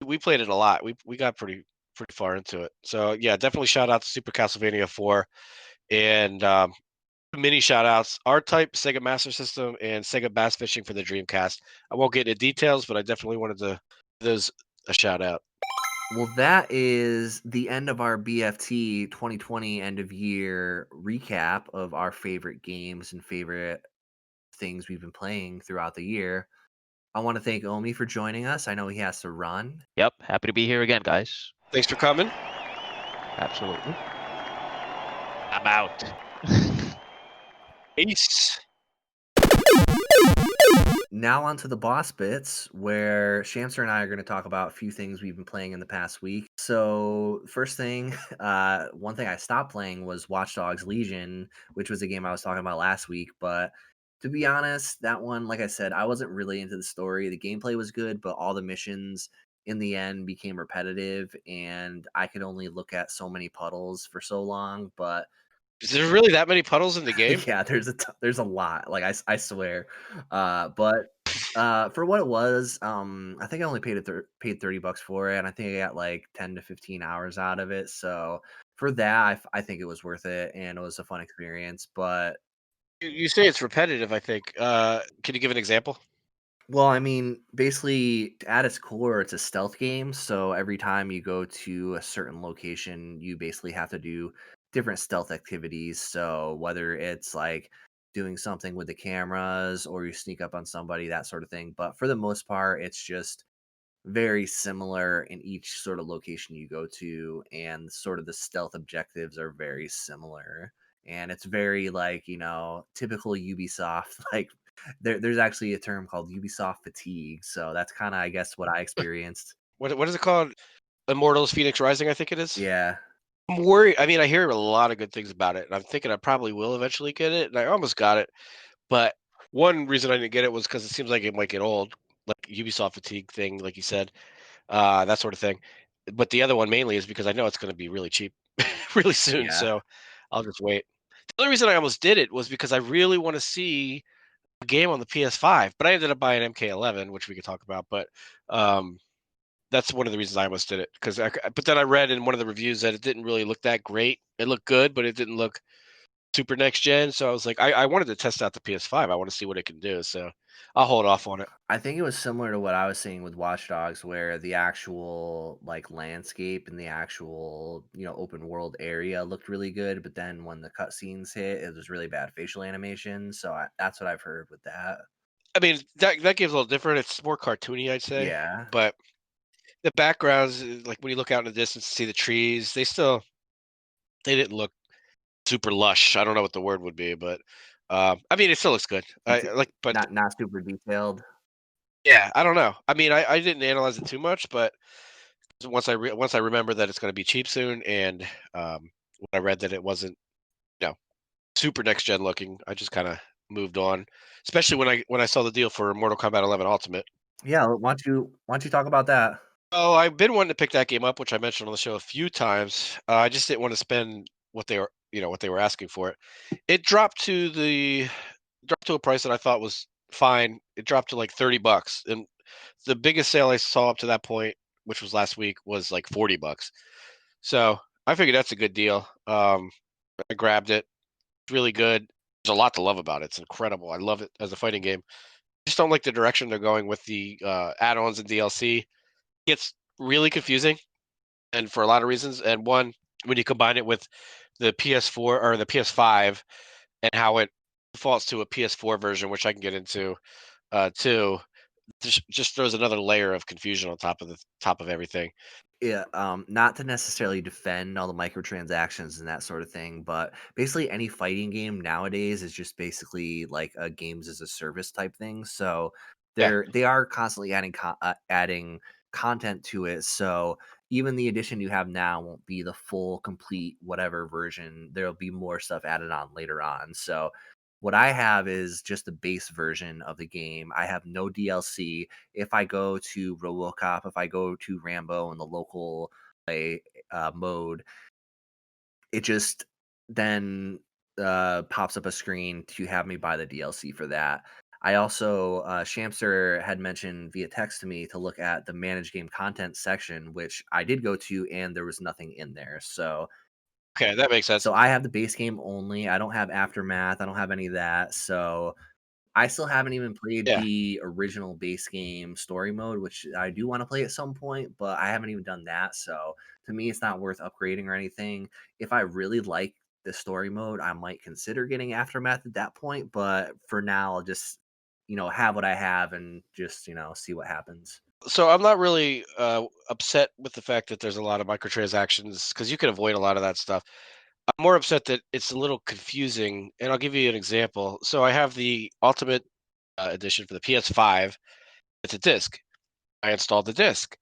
we played it a lot. We got pretty far into it. So yeah, definitely shout out to Super Castlevania 4 and mini shout outs, R Type, Sega Master System, and Sega Bass Fishing for the Dreamcast. I won't get into details, but I definitely wanted to give those a shout out. Well, that is the end of our BFT 2020 end of year recap of our favorite games and favorite things we've been playing throughout the year. I want to thank Omi for joining us. I know he has to run. Yep, happy to be here again, guys. Thanks for coming. Absolutely. I'm out. Peace. Now on to the boss bits, where Shamster and I are going to talk about a few things we've been playing in the past week. So, first thing, one thing I stopped playing was Watch Dogs Legion, which was a game I was talking about last week. But to be honest, that one, like I said, I wasn't really into the story. The gameplay was good, but all the missions in the end became repetitive, and I could only look at so many puddles for so long. But Is there really that many puddles in the game? yeah, there's a lot. Like I swear. But for what it was, I think I only paid $30 for it, and I think I got like 10 to 15 hours out of it. So for that, I think it was worth it, and it was a fun experience. But You say it's repetitive, I think. Can you give an example? well, I mean, basically, at its core, it's a stealth game. So every time you go to a certain location, you basically have to do different stealth activities. So whether it's like doing something with the cameras or you sneak up on somebody, that sort of thing. But for the most part, it's just very similar in each sort of location you go to, and sort of the stealth objectives are very similar. And it's very like, typical Ubisoft. Like there's actually a term called Ubisoft fatigue. So that's kind of, I guess, what I experienced. What is it called? Immortals Phoenix Rising, I think it is. Yeah. I'm worried. I mean, I hear a lot of good things about it, and I'm thinking I probably will eventually get it, and I almost got it. But one reason I didn't get it was because it seems like it might get old, like Ubisoft fatigue thing, like you said, that sort of thing. But the other one mainly is because I know it's going to be really cheap really soon, Yeah. so I'll just wait. The other reason I almost did it was because I really want to see a game on the PS5, but I ended up buying MK11, which we could talk about. But um, that's one of the reasons I almost did it because. But then I read in one of the reviews that it didn't really look that great. It looked good, but it didn't look super next gen. So I was like, I wanted to test out the PS5. I want to see what it can do. So I'll hold off on it. I think it was similar to what I was saying with Watch Dogs, where the actual like landscape and the actual open world area looked really good, but then when the cutscenes hit, it was really bad facial animation. So that's what I've heard with that. I mean, that game's a little different. It's more cartoony, I'd say. Yeah. But the backgrounds, like when you look out in the distance, see the trees. They didn't look super lush. I don't know what the word would be, but I mean, it still looks good. I It's like, but not super detailed. yeah, I don't know. I mean, I didn't analyze it too much, but once I remember that it's going to be cheap soon, and when I read that it wasn't, you know, super next gen looking, I just kind of moved on. Especially when I saw the deal for Mortal Kombat 11 Ultimate. Yeah, why don't you talk about that? Oh, I've been wanting to pick that game up, which I mentioned on the show a few times. I just didn't want to spend what they were asking for it. It dropped to a price that I thought was fine. It dropped to like $30, and the biggest sale I saw up to that point, which was last week, was like $40. So I figured that's a good deal. I grabbed it. It's really good. There's a lot to love about it. It's incredible. I love it as a fighting game. I just don't like the direction they're going with the add-ons and DLC. It gets really confusing, and for a lot of reasons. And one, when you combine it with the PS4 or the PS5 and how it defaults to a PS4 version, which I can get into too, just throws another layer of confusion on top of everything. Yeah, not to necessarily defend all the microtransactions and that sort of thing, but basically any fighting game nowadays is just basically like a games as a service type thing. So Yeah. they are constantly adding content to it. So even the edition you have now won't be the full, complete, whatever version. There'll be more stuff added on later on. So what I have is just the base version of the game. I have no DLC. If I go to RoboCop, if I go to Rambo in the local play mode, it just then pops up a screen to have me buy the DLC for that. I also, Shamster had mentioned via text to me to look at the manage game content section, which I did go to, and there was nothing in there. Okay, that makes sense. So I have the base game only. I don't have Aftermath. I don't have any of that. So I still haven't even played Yeah. the original base game story mode, which I do want to play at some point, but I haven't even done that. So to me, it's not worth upgrading or anything. If I really like the story mode, I might consider getting Aftermath at that point. But for now, I'll just, have what I have and just, see what happens. So I'm not really upset with the fact that there's a lot of microtransactions because you can avoid a lot of that stuff. I'm more upset that it's a little confusing, and I'll give you an example. So I have the Ultimate Edition for the PS5. It's a disc. I installed the disc,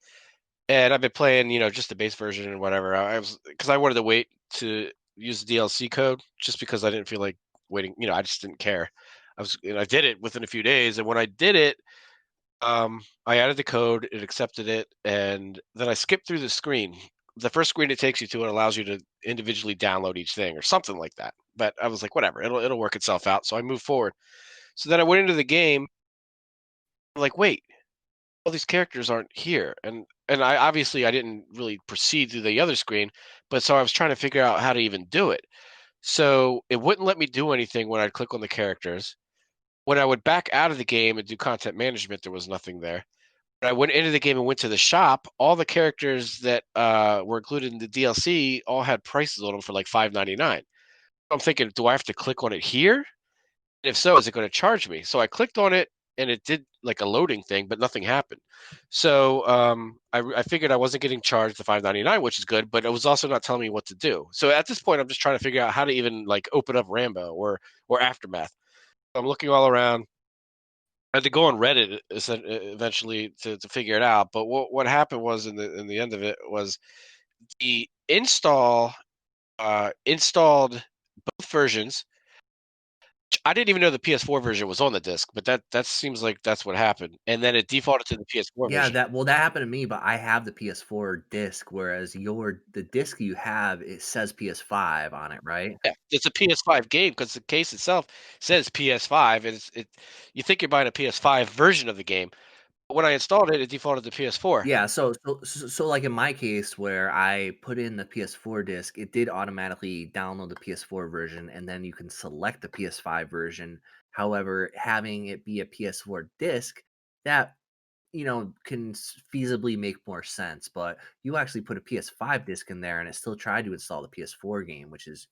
and I've been playing, just the base version and whatever. I was because I wanted to wait to use the DLC code just because I didn't feel like waiting. I just didn't care. I did it within a few days, and when I did it, I added the code, it accepted it, and then I skipped through the screen. The first screen it takes you to, it allows you to individually download each thing or something like that. But I was like, whatever, it'll work itself out. So I moved forward. So then I went into the game, like, wait, all these characters aren't here, and I obviously I didn't really proceed through the other screen, but so I was trying to figure out how to even do it. So it wouldn't let me do anything when I'd click on the characters. When I would back out of the game and do content management, there was nothing there. When I went into the game and went to the shop, all the characters that were included in the DLC all had prices on them for like $5.99. I'm thinking, do I have to click on it here? And if so, is it going to charge me? So I clicked on it and it did like a loading thing, but nothing happened. So I figured I wasn't getting charged the $5.99, which is good, but it was also not telling me what to do. So at this point, I'm just trying to figure out how to even like open up Rambo or Aftermath. I'm looking all around. I had to go on Reddit eventually to figure it out. But what happened was in the end of it was the installed both versions. I didn't even know the PS4 version was on the disc, but that seems like that's what happened. And then it defaulted to the PS4 Yeah, version. that happened to me, but I have the PS4 disc, whereas the disc you have, it says PS5 on it, right? Yeah, it's a PS5 game because the case itself says PS5, and you think you're buying a PS5 version of the game. But when I installed it, it defaulted to PS4. Yeah, so like in my case where I put in the PS4 disc, it did automatically download the PS4 version, and then you can select the PS5 version. However, having it be a PS4 disc, that can feasibly make more sense. But you actually put a PS5 disc in there, and it still tried to install the PS4 game, which is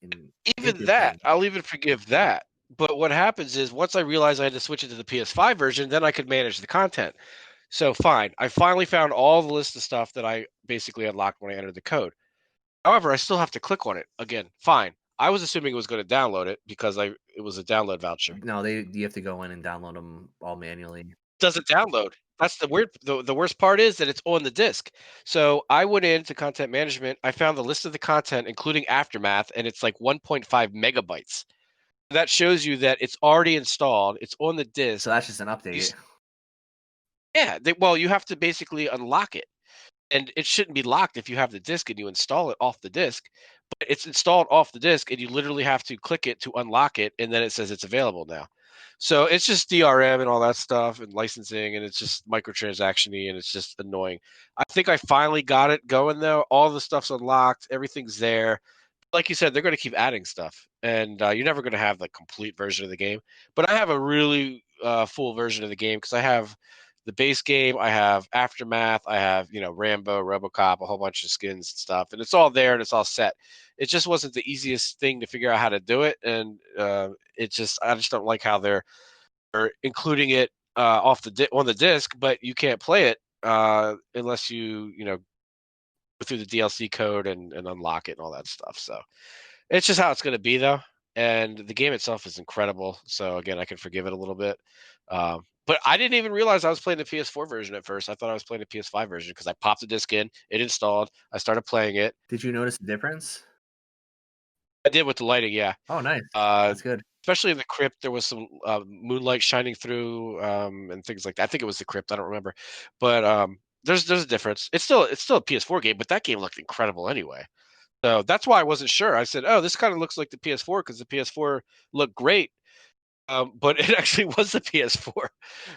Even that, interesting. I'll even forgive that. But what happens is once I realized I had to switch it to the PS5 version, then I could manage the content. So fine, I finally found all the list of stuff that I basically unlocked when I entered the code. However, I still have to click on it again. Fine. I was assuming it was going to download it because it was a download voucher. No, you have to go in and download them all manually. Doesn't download. That's the worst part is that it's on the disk. So I went into content management. I found the list of the content, including Aftermath, and it's like 1.5 megabytes. That shows you that it's already installed. It's on the So disk. that's just an You, update. s- yeah. Well, you have to basically unlock it, and it shouldn't be locked if you have the disk and you install it off the disk. But it's installed off the disk, and you literally have to click it to unlock it, and then it says it's available now. So it's just DRM and all that stuff and licensing, and it's just microtransaction-y, and it's just annoying. I think I finally got it going though. All the stuff's unlocked, everything's there. Like you said, they're going to keep adding stuff, and you're never going to have the complete version of the game. But I have a really full version of the game because I have the base game, I have Aftermath, I have Rambo, RoboCop, a whole bunch of skins and stuff, and it's all there and it's all set. It just wasn't the easiest thing to figure out how to do it, and I just don't like how they're including it on the disc, but you can't play it unless you go through the DLC code and unlock it and all that stuff. So it's just how it's going to be, though. And the game itself is incredible. So again, I can forgive it a little bit. But I didn't even realize I was playing the PS4 version at first. I thought I was playing the PS5 version because I popped the disc in, it installed, I started playing it. Did you notice the difference? I did with the lighting, yeah. Oh, nice. Uh, That's good. Especially in the crypt, there was some moonlight shining through and things like that. I think it was the crypt. I don't remember, but there's a difference. It's still a PS4 game, but that game looked incredible anyway. So that's why I wasn't sure. I said, "Oh, this kind of looks like the PS4 because the PS4 looked great." But it actually was the PS4.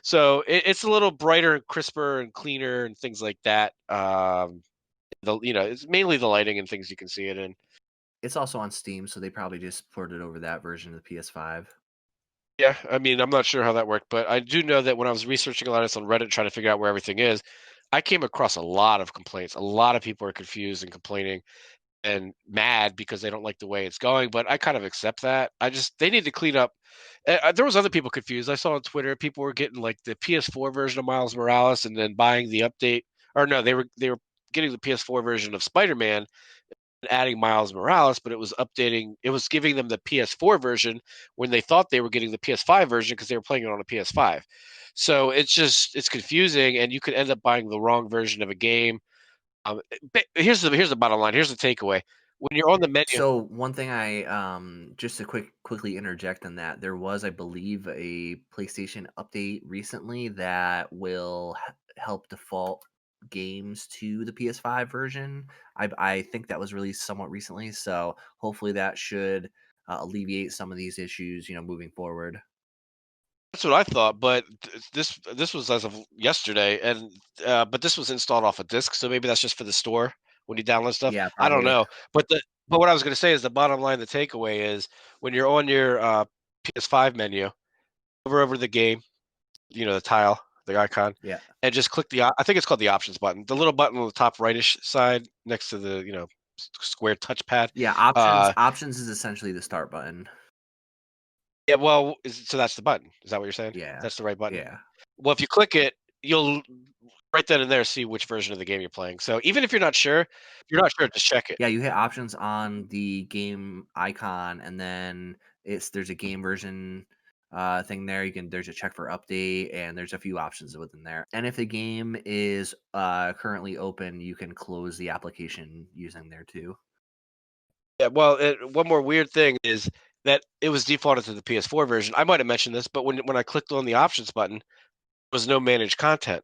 So it's a little brighter and crisper and cleaner and things like that. It's mainly the lighting and things you can see it in. It's also on Steam, so they probably just ported over that version of the PS5. Yeah, I mean, I'm not sure how that worked, but I do know that when I was researching a lot of this on Reddit, trying to figure out where everything is, I came across a lot of complaints. A lot of people are confused and complaining and mad because they don't like the way it's going. But I kind of accept that. They need to clean up. There was other people confused. I saw on Twitter people were getting like the PS4 version of Miles Morales and then buying the update. Or no, they were getting the PS4 version of Spider-Man, adding Miles Morales, but it was updating. It was giving them the PS4 version when they thought they were getting the PS5 version because they were playing it on a PS5. So it's confusing, and you could end up buying the wrong version of a game. But here's the bottom line. Here's the takeaway. When you're on the menu, So one thing I just to quickly interject on that, there was, I believe, a PlayStation update recently that will help default games to the PS5 version. I think that was released somewhat recently, so hopefully that should alleviate some of these issues, moving forward. that's what I thought, but this was as of yesterday, and but this was installed off a disk, so maybe that's just for the store when you download stuff. Yeah, I don't probably. know, but what I was going to say is the bottom line, the takeaway is when you're on your PS5 menu, over the game, the tile, the icon, Yeah. and just click I think it's called the options button, the little button on the top rightish side next to the square touchpad. Yeah, options Uh, options is essentially the start button. yeah, well, so that's the button. Is that what you're saying? Yeah. That's the right button. Yeah. Well, if you click it, you'll right then and there see which version of the game you're playing. So even if you're not sure, just check it. Yeah, you hit options on the game icon, and then there's a game version thing there. There's a check for update, and there's a few options within there. And if the game is currently open, you can close the application using there too. Yeah. Well, one more weird thing is that it was defaulted to the PS4 version. I might have mentioned this, but when I clicked on the options button, there was no managed content.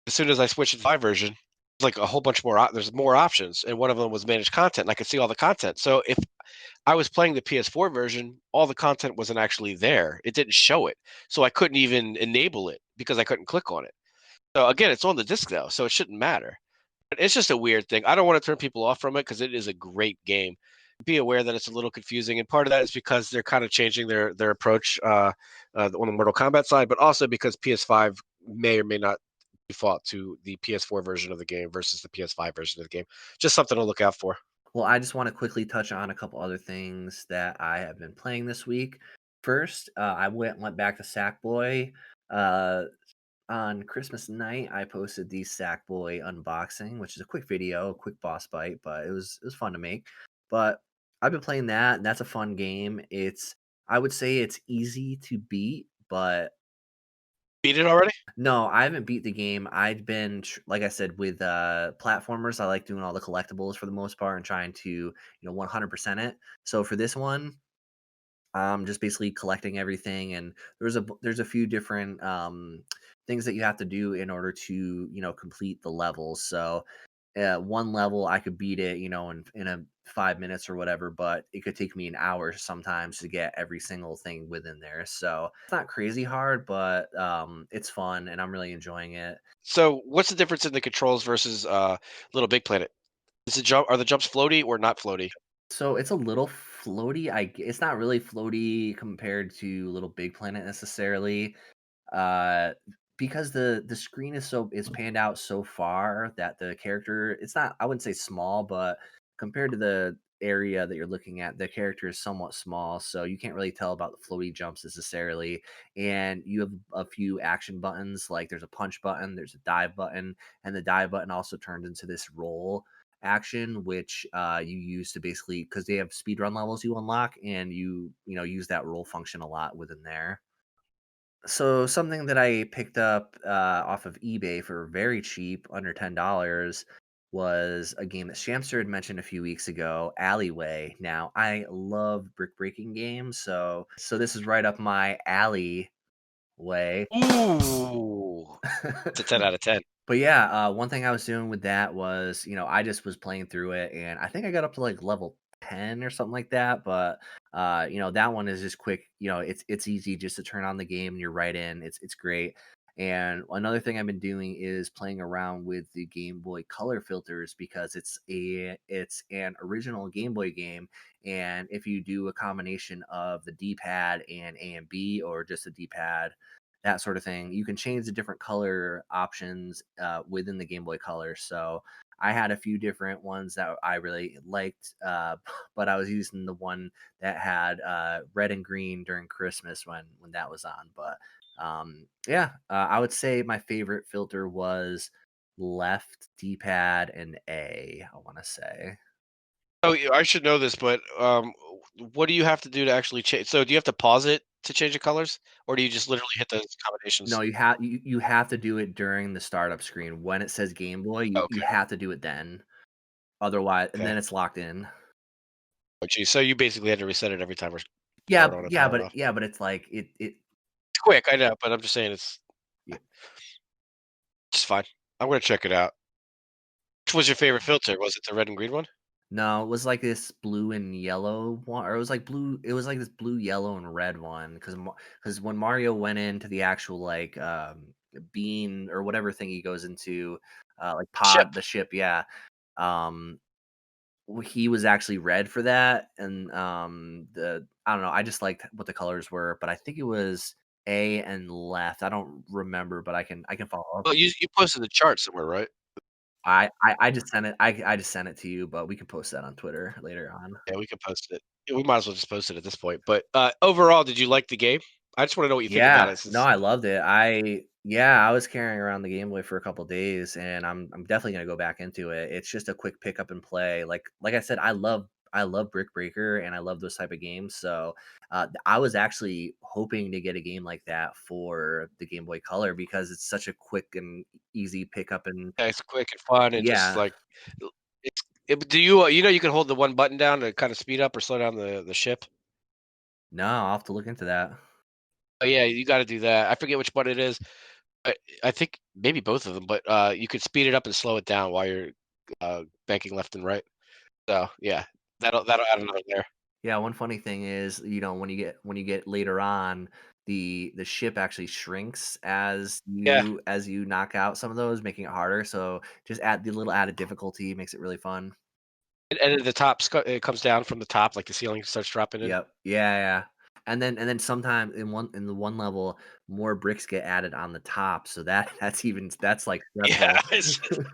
As soon as I switched to the 5 version, like a whole bunch more. There's more options, and one of them was managed content. And I could see all the content. So if I was playing the PS4 version, all the content wasn't actually there. It didn't show it, so I couldn't even enable it because I couldn't click on it. So again, it's on the disc though, so it shouldn't matter. But it's just a weird thing. I don't want to turn people off from it because it is a great game. Be aware that it's a little confusing, and part of that is because they're kind of changing their approach on the Mortal Kombat side, but also because PS5 may or may not default to the PS4 version of the game versus the PS5 version of the game. Just something to look out for. Well, I just want to quickly touch on a couple other things that I have been playing this week. First, I went back to Sackboy. Uh, on Christmas night, I posted the Sackboy unboxing, which is a quick video, a quick boss fight, but it was fun to make. But I've been playing that, and that's a fun game. I would say it's easy to beat, but Beat it already? no, I haven't beat the game. I've been like I said with platformers, I like doing all the collectibles for the most part and trying to 100% it. So for this one, just basically collecting everything, and there's a few different things that you have to do in order to complete the levels. So one level I could beat it, in a 5 minutes or whatever, but it could take me an hour sometimes to get every single thing within there. So it's not crazy hard, but it's fun and I'm really enjoying it. So, what's the difference in the controls versus Little Big Planet? Is the jump Are the jumps floaty or not floaty? So it's a little floaty. It's not really floaty compared to Little Big Planet necessarily. uh because the screen is panned out so far that the character, it's not, I wouldn't say small, but compared to the area that you're looking at, the character is somewhat small, so you can't really tell about the floaty jumps necessarily. And you have a few action buttons, like there's a punch button, there's a dive button, and the dive button also turns into this roll action, which you use to basically, because they have speedrun levels you unlock, and use that roll function a lot within there. So something that I picked up off of eBay for very cheap, under $10, was a game that Shamster had mentioned a few weeks ago, Alleyway. Now I love brick breaking games, so this is right up my alleyway. Ooh, it's a 10 out of 10. But yeah, one thing I was doing with that was, I just was playing through it, and I think I got up to like level 10 or something like that. But that one is just quick. It's easy just to turn on the game and you're right in. It's great. And another thing I've been doing is playing around with the Game Boy Color filters, because it's an original Game Boy game, and if you do a combination of the D-pad and A and B, or just a D-pad, that sort of thing, you can change the different color options within the Game Boy Color. So I had a few different ones that I really liked, but I was using the one that had red and green during Christmas when that was on. But yeah, I would say my favorite filter was left D-pad and A, I want to say. Oh, I should know this, but what do you have to do to actually change? So, do you have to pause it to change the colors, or do you just literally hit those combinations? No, you have to do it during the startup screen. When it says Game Boy, you Okay, have to do it then. Otherwise, and okay. then it's locked in. Oh, geez. So you basically had to reset it every time we're Yeah, power on and yeah, power but off. yeah, but it's like it It's quick, I know, but I'm just saying yeah. it's fine. I'm gonna check it out. Which was your favorite filter? Was it the red and green one? No, it was like this blue and yellow one, or it was like this blue, yellow, and red one, because when Mario went into the actual, like, bean or whatever thing he goes into, like Ship. pod the ship, yeah. Um, he was actually red for that, and the I don't know, I just liked what the colors were, but I think it was A and left. I don't remember, but I can follow up. Well, you posted the chart somewhere, right? I just sent it. I just sent it to you, but we can post that on Twitter later on. Yeah, we could post it. Yeah, we might as well just post it at this point. But overall, did you like the game? I just want to know what you think about Yeah, it. no, Since I loved it. I was carrying around the Game Boy for a couple days, and I'm definitely gonna go back into it. It's just a quick pick up and play. Like I said, I love Brick Breaker, and I love those type of games. So I was actually hoping to get a game like that for the Game Boy Color, because it's such a quick and easy pickup. And yeah, it's quick and fun, and just yeah, like it's. Do you you can hold the one button down to kind of speed up or slow down the ship? no, I'll have to look into that. Oh yeah, you got to do that. I forget which button it is. I, I think maybe both of them, but you could speed it up and slow it down while you're banking left and right. So yeah, that'll add another layer. Yeah, one funny thing is, when you get later on, the ship actually shrinks Yeah, as you knock out some of those, making it harder. So just add the little added difficulty, makes it really fun. and at the top, it comes down from the top, like the ceiling starts dropping in. Yep. Yeah, yeah. And then sometimes in the one level, more bricks get added on the top, so that's like Yeah, stressful.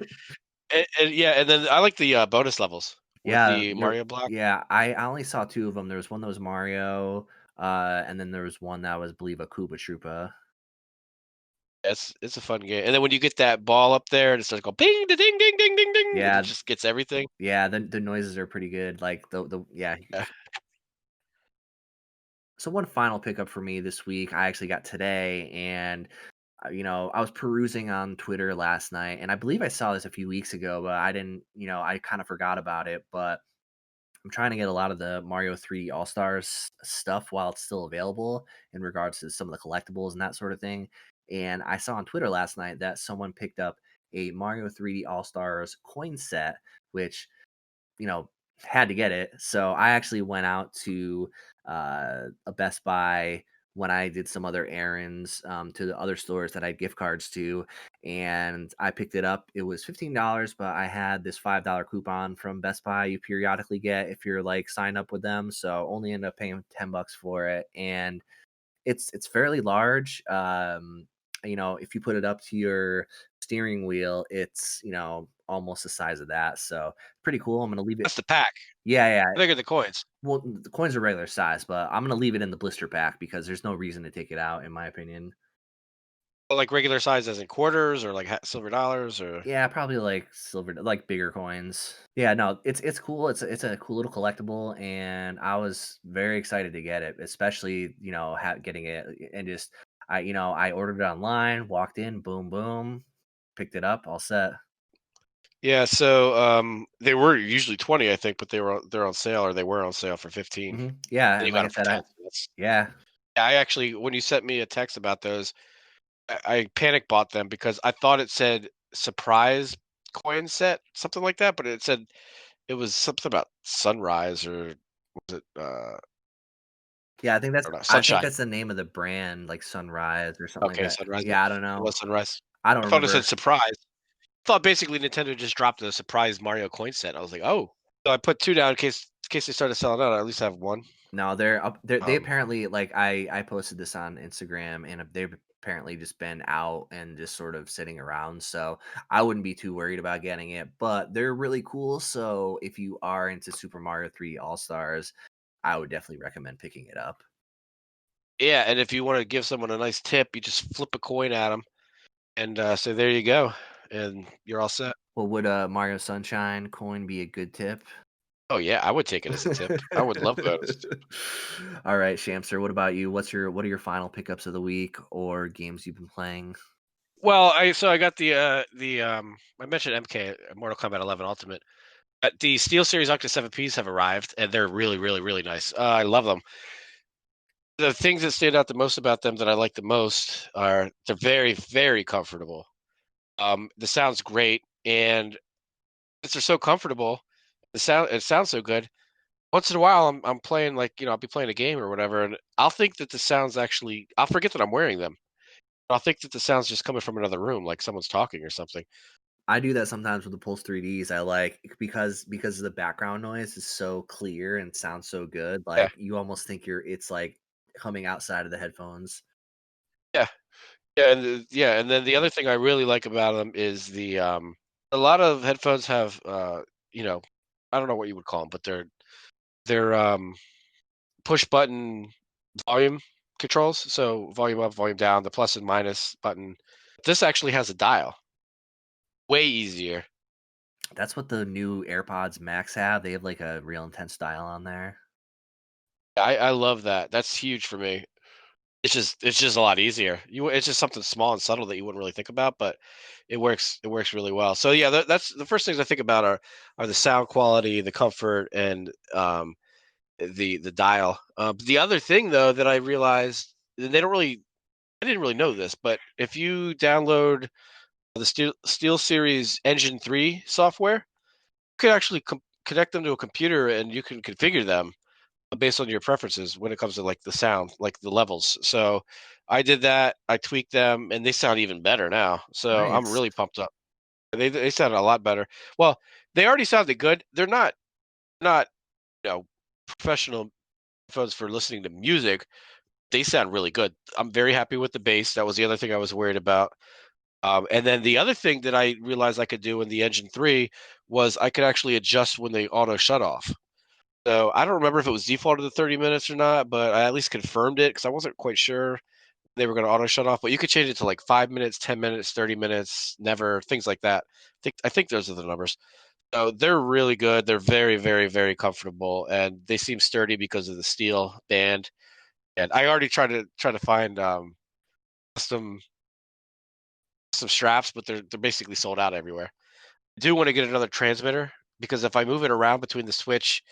and yeah, and then I like the bonus levels with Yeah, the Mario block. I only saw two of them. There was one that was Mario, and then there was one that was, I believe, a Koopa Troopa. It's a fun game. And then when you get that ball up there and it starts going ping, ding, ding, ding, ding, ding, and it Yeah, just gets everything. yeah, the noises are pretty good, like, yeah. Yeah. So one final pickup for me this week, I actually got today, and, I was perusing on Twitter last night, and I believe I saw this a few weeks ago, but I didn't, I kinda forgot about it. But I'm trying to get a lot of the Mario 3 All-Stars stuff while it's still available, in regards to some of the collectibles and that sort of thing. And I saw on Twitter last night that someone picked up a Mario 3D All Stars coin set, which had to get it. So I actually went out to a Best Buy when I did some other errands to the other stores that I had gift cards to, and I picked it up. It was $15, but I had this $5 coupon from Best Buy you periodically get if you're like signed up with them. So only ended up paying $10 for it, and it's fairly large. If you put it up to your steering wheel, it's almost the size of that. So pretty cool. I'm gonna leave it. That's the pack. Yeah, yeah. I think of the coins. Well, the coins are regular size, but I'm gonna leave it in the blister pack because there's no reason to take it out, in my opinion. Like regular size as in quarters or like silver dollars or Yeah, probably like silver, like bigger coins. Yeah, no, it's cool. It's a cool little collectible, and I was very excited to get it, especially getting it and just I ordered it online, walked in, boom, boom, picked it up, all set. yeah. So they were usually 20, I think, but they're on sale or they were on sale for 15. Yeah, And and you like got I them for said, 10. So that's yeah, I actually when you sent me a text about those, I panic bought them because I thought it said surprise coin set, something like that, but it said it was something about sunrise or was it yeah. I think that's or not, I think sunshine. that's the name of the brand, like Sunrise or something like Okay, that. sunrise. Yeah, I don't It know. was sunrise. I don't I thought it said remember. surprise. Thought basically Nintendo just dropped a surprise Mario coin set. I was like, oh. So I put two down in case they started selling out. I at least have one. No, they're up. They Um, apparently like I posted this on Instagram, and they've apparently just been out and just sort of sitting around. So I wouldn't be too worried about getting it, but they're really cool. So if you are into Super Mario 3D All Stars, I would definitely recommend picking it up. yeah, and if you want to give someone a nice tip, you just flip a coin at them and say, "There you go," and you're all set. Well, would a Mario Sunshine coin be a good tip? Oh yeah, I would take it as a tip. I would love that as a tip. All right, Shamster, what about you? What are your final pickups of the week or games you've been playing? Well, I got the I mentioned MK Mortal Kombat 11 Ultimate. The SteelSeries Arctis 7Ps have arrived, and they're really, really, really nice. I love them. The things that stand out the most about them that I like the most are they're very, very comfortable. The sound's great, and since they're so comfortable, it sounds so good. Once in a while, I'm playing like I'll be playing a game or whatever, and I'll think that the sounds actually I'll forget that I'm wearing them. I'll think that the sound's just coming from another room, like someone's talking or something. I do that sometimes with the Pulse 3Ds. I like because the background noise is so clear and sounds so good. Yeah, Like you almost think it's like coming outside of the headphones. yeah, yeah, and then the other thing I really like about them is a lot of headphones have you know, I don't know what you would call them, but they're push button volume controls. So volume up, volume down, the plus and minus button. This actually has a dial. Way easier. That's what the new AirPods Max have. They have like a real intense dial on there. I love that. That's huge for me. It's just a lot easier. It's just something small and subtle that you wouldn't really think about, but it works really well. So yeah, that's the first things I think about are the sound quality, the comfort, and the dial. The other thing though that I realized and I didn't really know this, but if you download the SteelSeries Engine 3 software, you could actually connect them to a computer and you can configure them based on your preferences when it comes to like the sound, like the levels. So I did that. I tweaked them, and they sound even better now. So I'm Nice. really pumped up. They sounded a lot better. Well, they already sounded good. They're not professional phones for listening to music. They sound really good. I'm very happy with the bass. That was the other thing I was worried about. And then the other thing that I realized I could do in the Engine 3 was I could actually adjust when they auto shut off. So I don't remember if it was defaulted to 30 minutes or not, but I at least confirmed it because I wasn't quite sure they were going to auto shut off. But you could change it to like 5 minutes, 10 minutes, 30 minutes, never, things like that. I think those are the numbers. So they're really good. They're very, very, very comfortable, and they seem sturdy because of the steel band. And I already try to find custom some straps, but they're basically sold out everywhere. I do want to get another transmitter because if I move it around between the Switch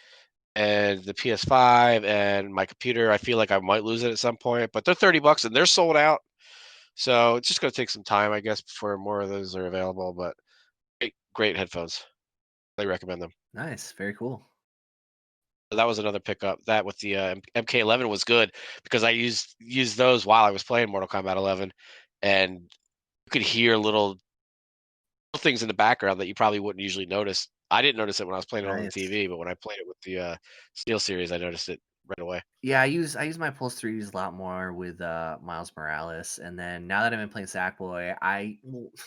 and the PS5 and my computer, I feel like I might lose it at some point. But they're $30 and they're sold out. So it's just going to take some time, I guess, before more of those are available. But great headphones. I recommend them. Nice, very cool. So that was another pickup. That with the MK11 was good because I used those while I was playing Mortal Kombat 11, and you could hear little things in the background that you probably wouldn't usually notice. I didn't notice it when I was playing it on the Nice. TV, but when I played it with the SteelSeries, I noticed it right away. Yeah, I use my Pulse 3s a lot more with Miles Morales, and then now that I've been playing Sackboy,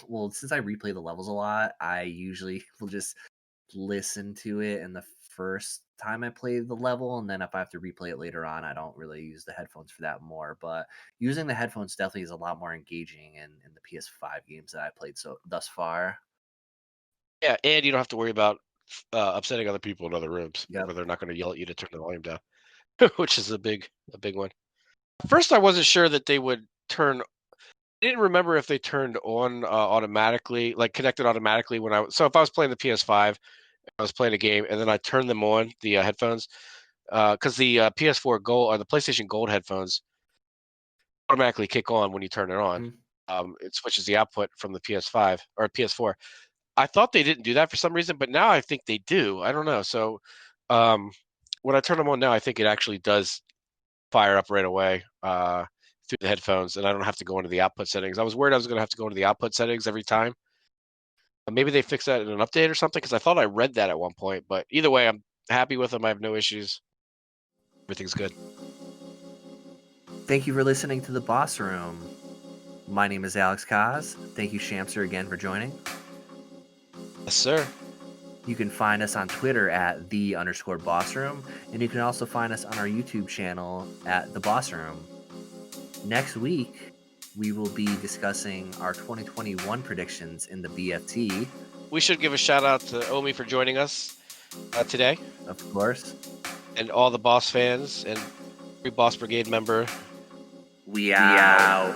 well since I replay the levels a lot, I usually will just listen to it in the first time I play the level, and then if I have to replay it later on, I don't really use the headphones for that more. But using the headphones definitely is a lot more engaging in the PS5 games that I played so thus far. Yeah, and you don't have to worry about upsetting other people in other rooms Yep. where they're not going to yell at you to turn the volume down, which is a big one. First, I wasn't sure that they would turn. I didn't remember if they turned on automatically, like connected automatically when I was. So if I was playing the PS5, I was playing a game, and then I turned them on the headphones, because the PS4 Gold or the PlayStation Gold headphones automatically kick on when you turn it on. Mhm. It switches the output from the PS5 or PS4. I thought they didn't do that for some reason, but now I think they do. I don't know. So um, when I turn them on now, I think it actually does fire up right away through the headphones, and I don't have to go into the output settings. I was worried I was going to have to go into the output settings every time. Maybe they fixed that in an update or something because I thought I read that at one point. But either way, I'm happy with them. I have no issues. Everything's good. Thank you for listening to the Boss Room. My name is Alex Kaz. Thank you, Shamster, again for joining. Yes, sir. You can find us on Twitter at @the_bossroom, and you can also find us on our YouTube channel at The Boss Room. Next week, we will be discussing our 2021 predictions in the BFT, We should give a shout out to Omi for joining us today, of course. and all the Boss fans and every Boss Brigade member. We out.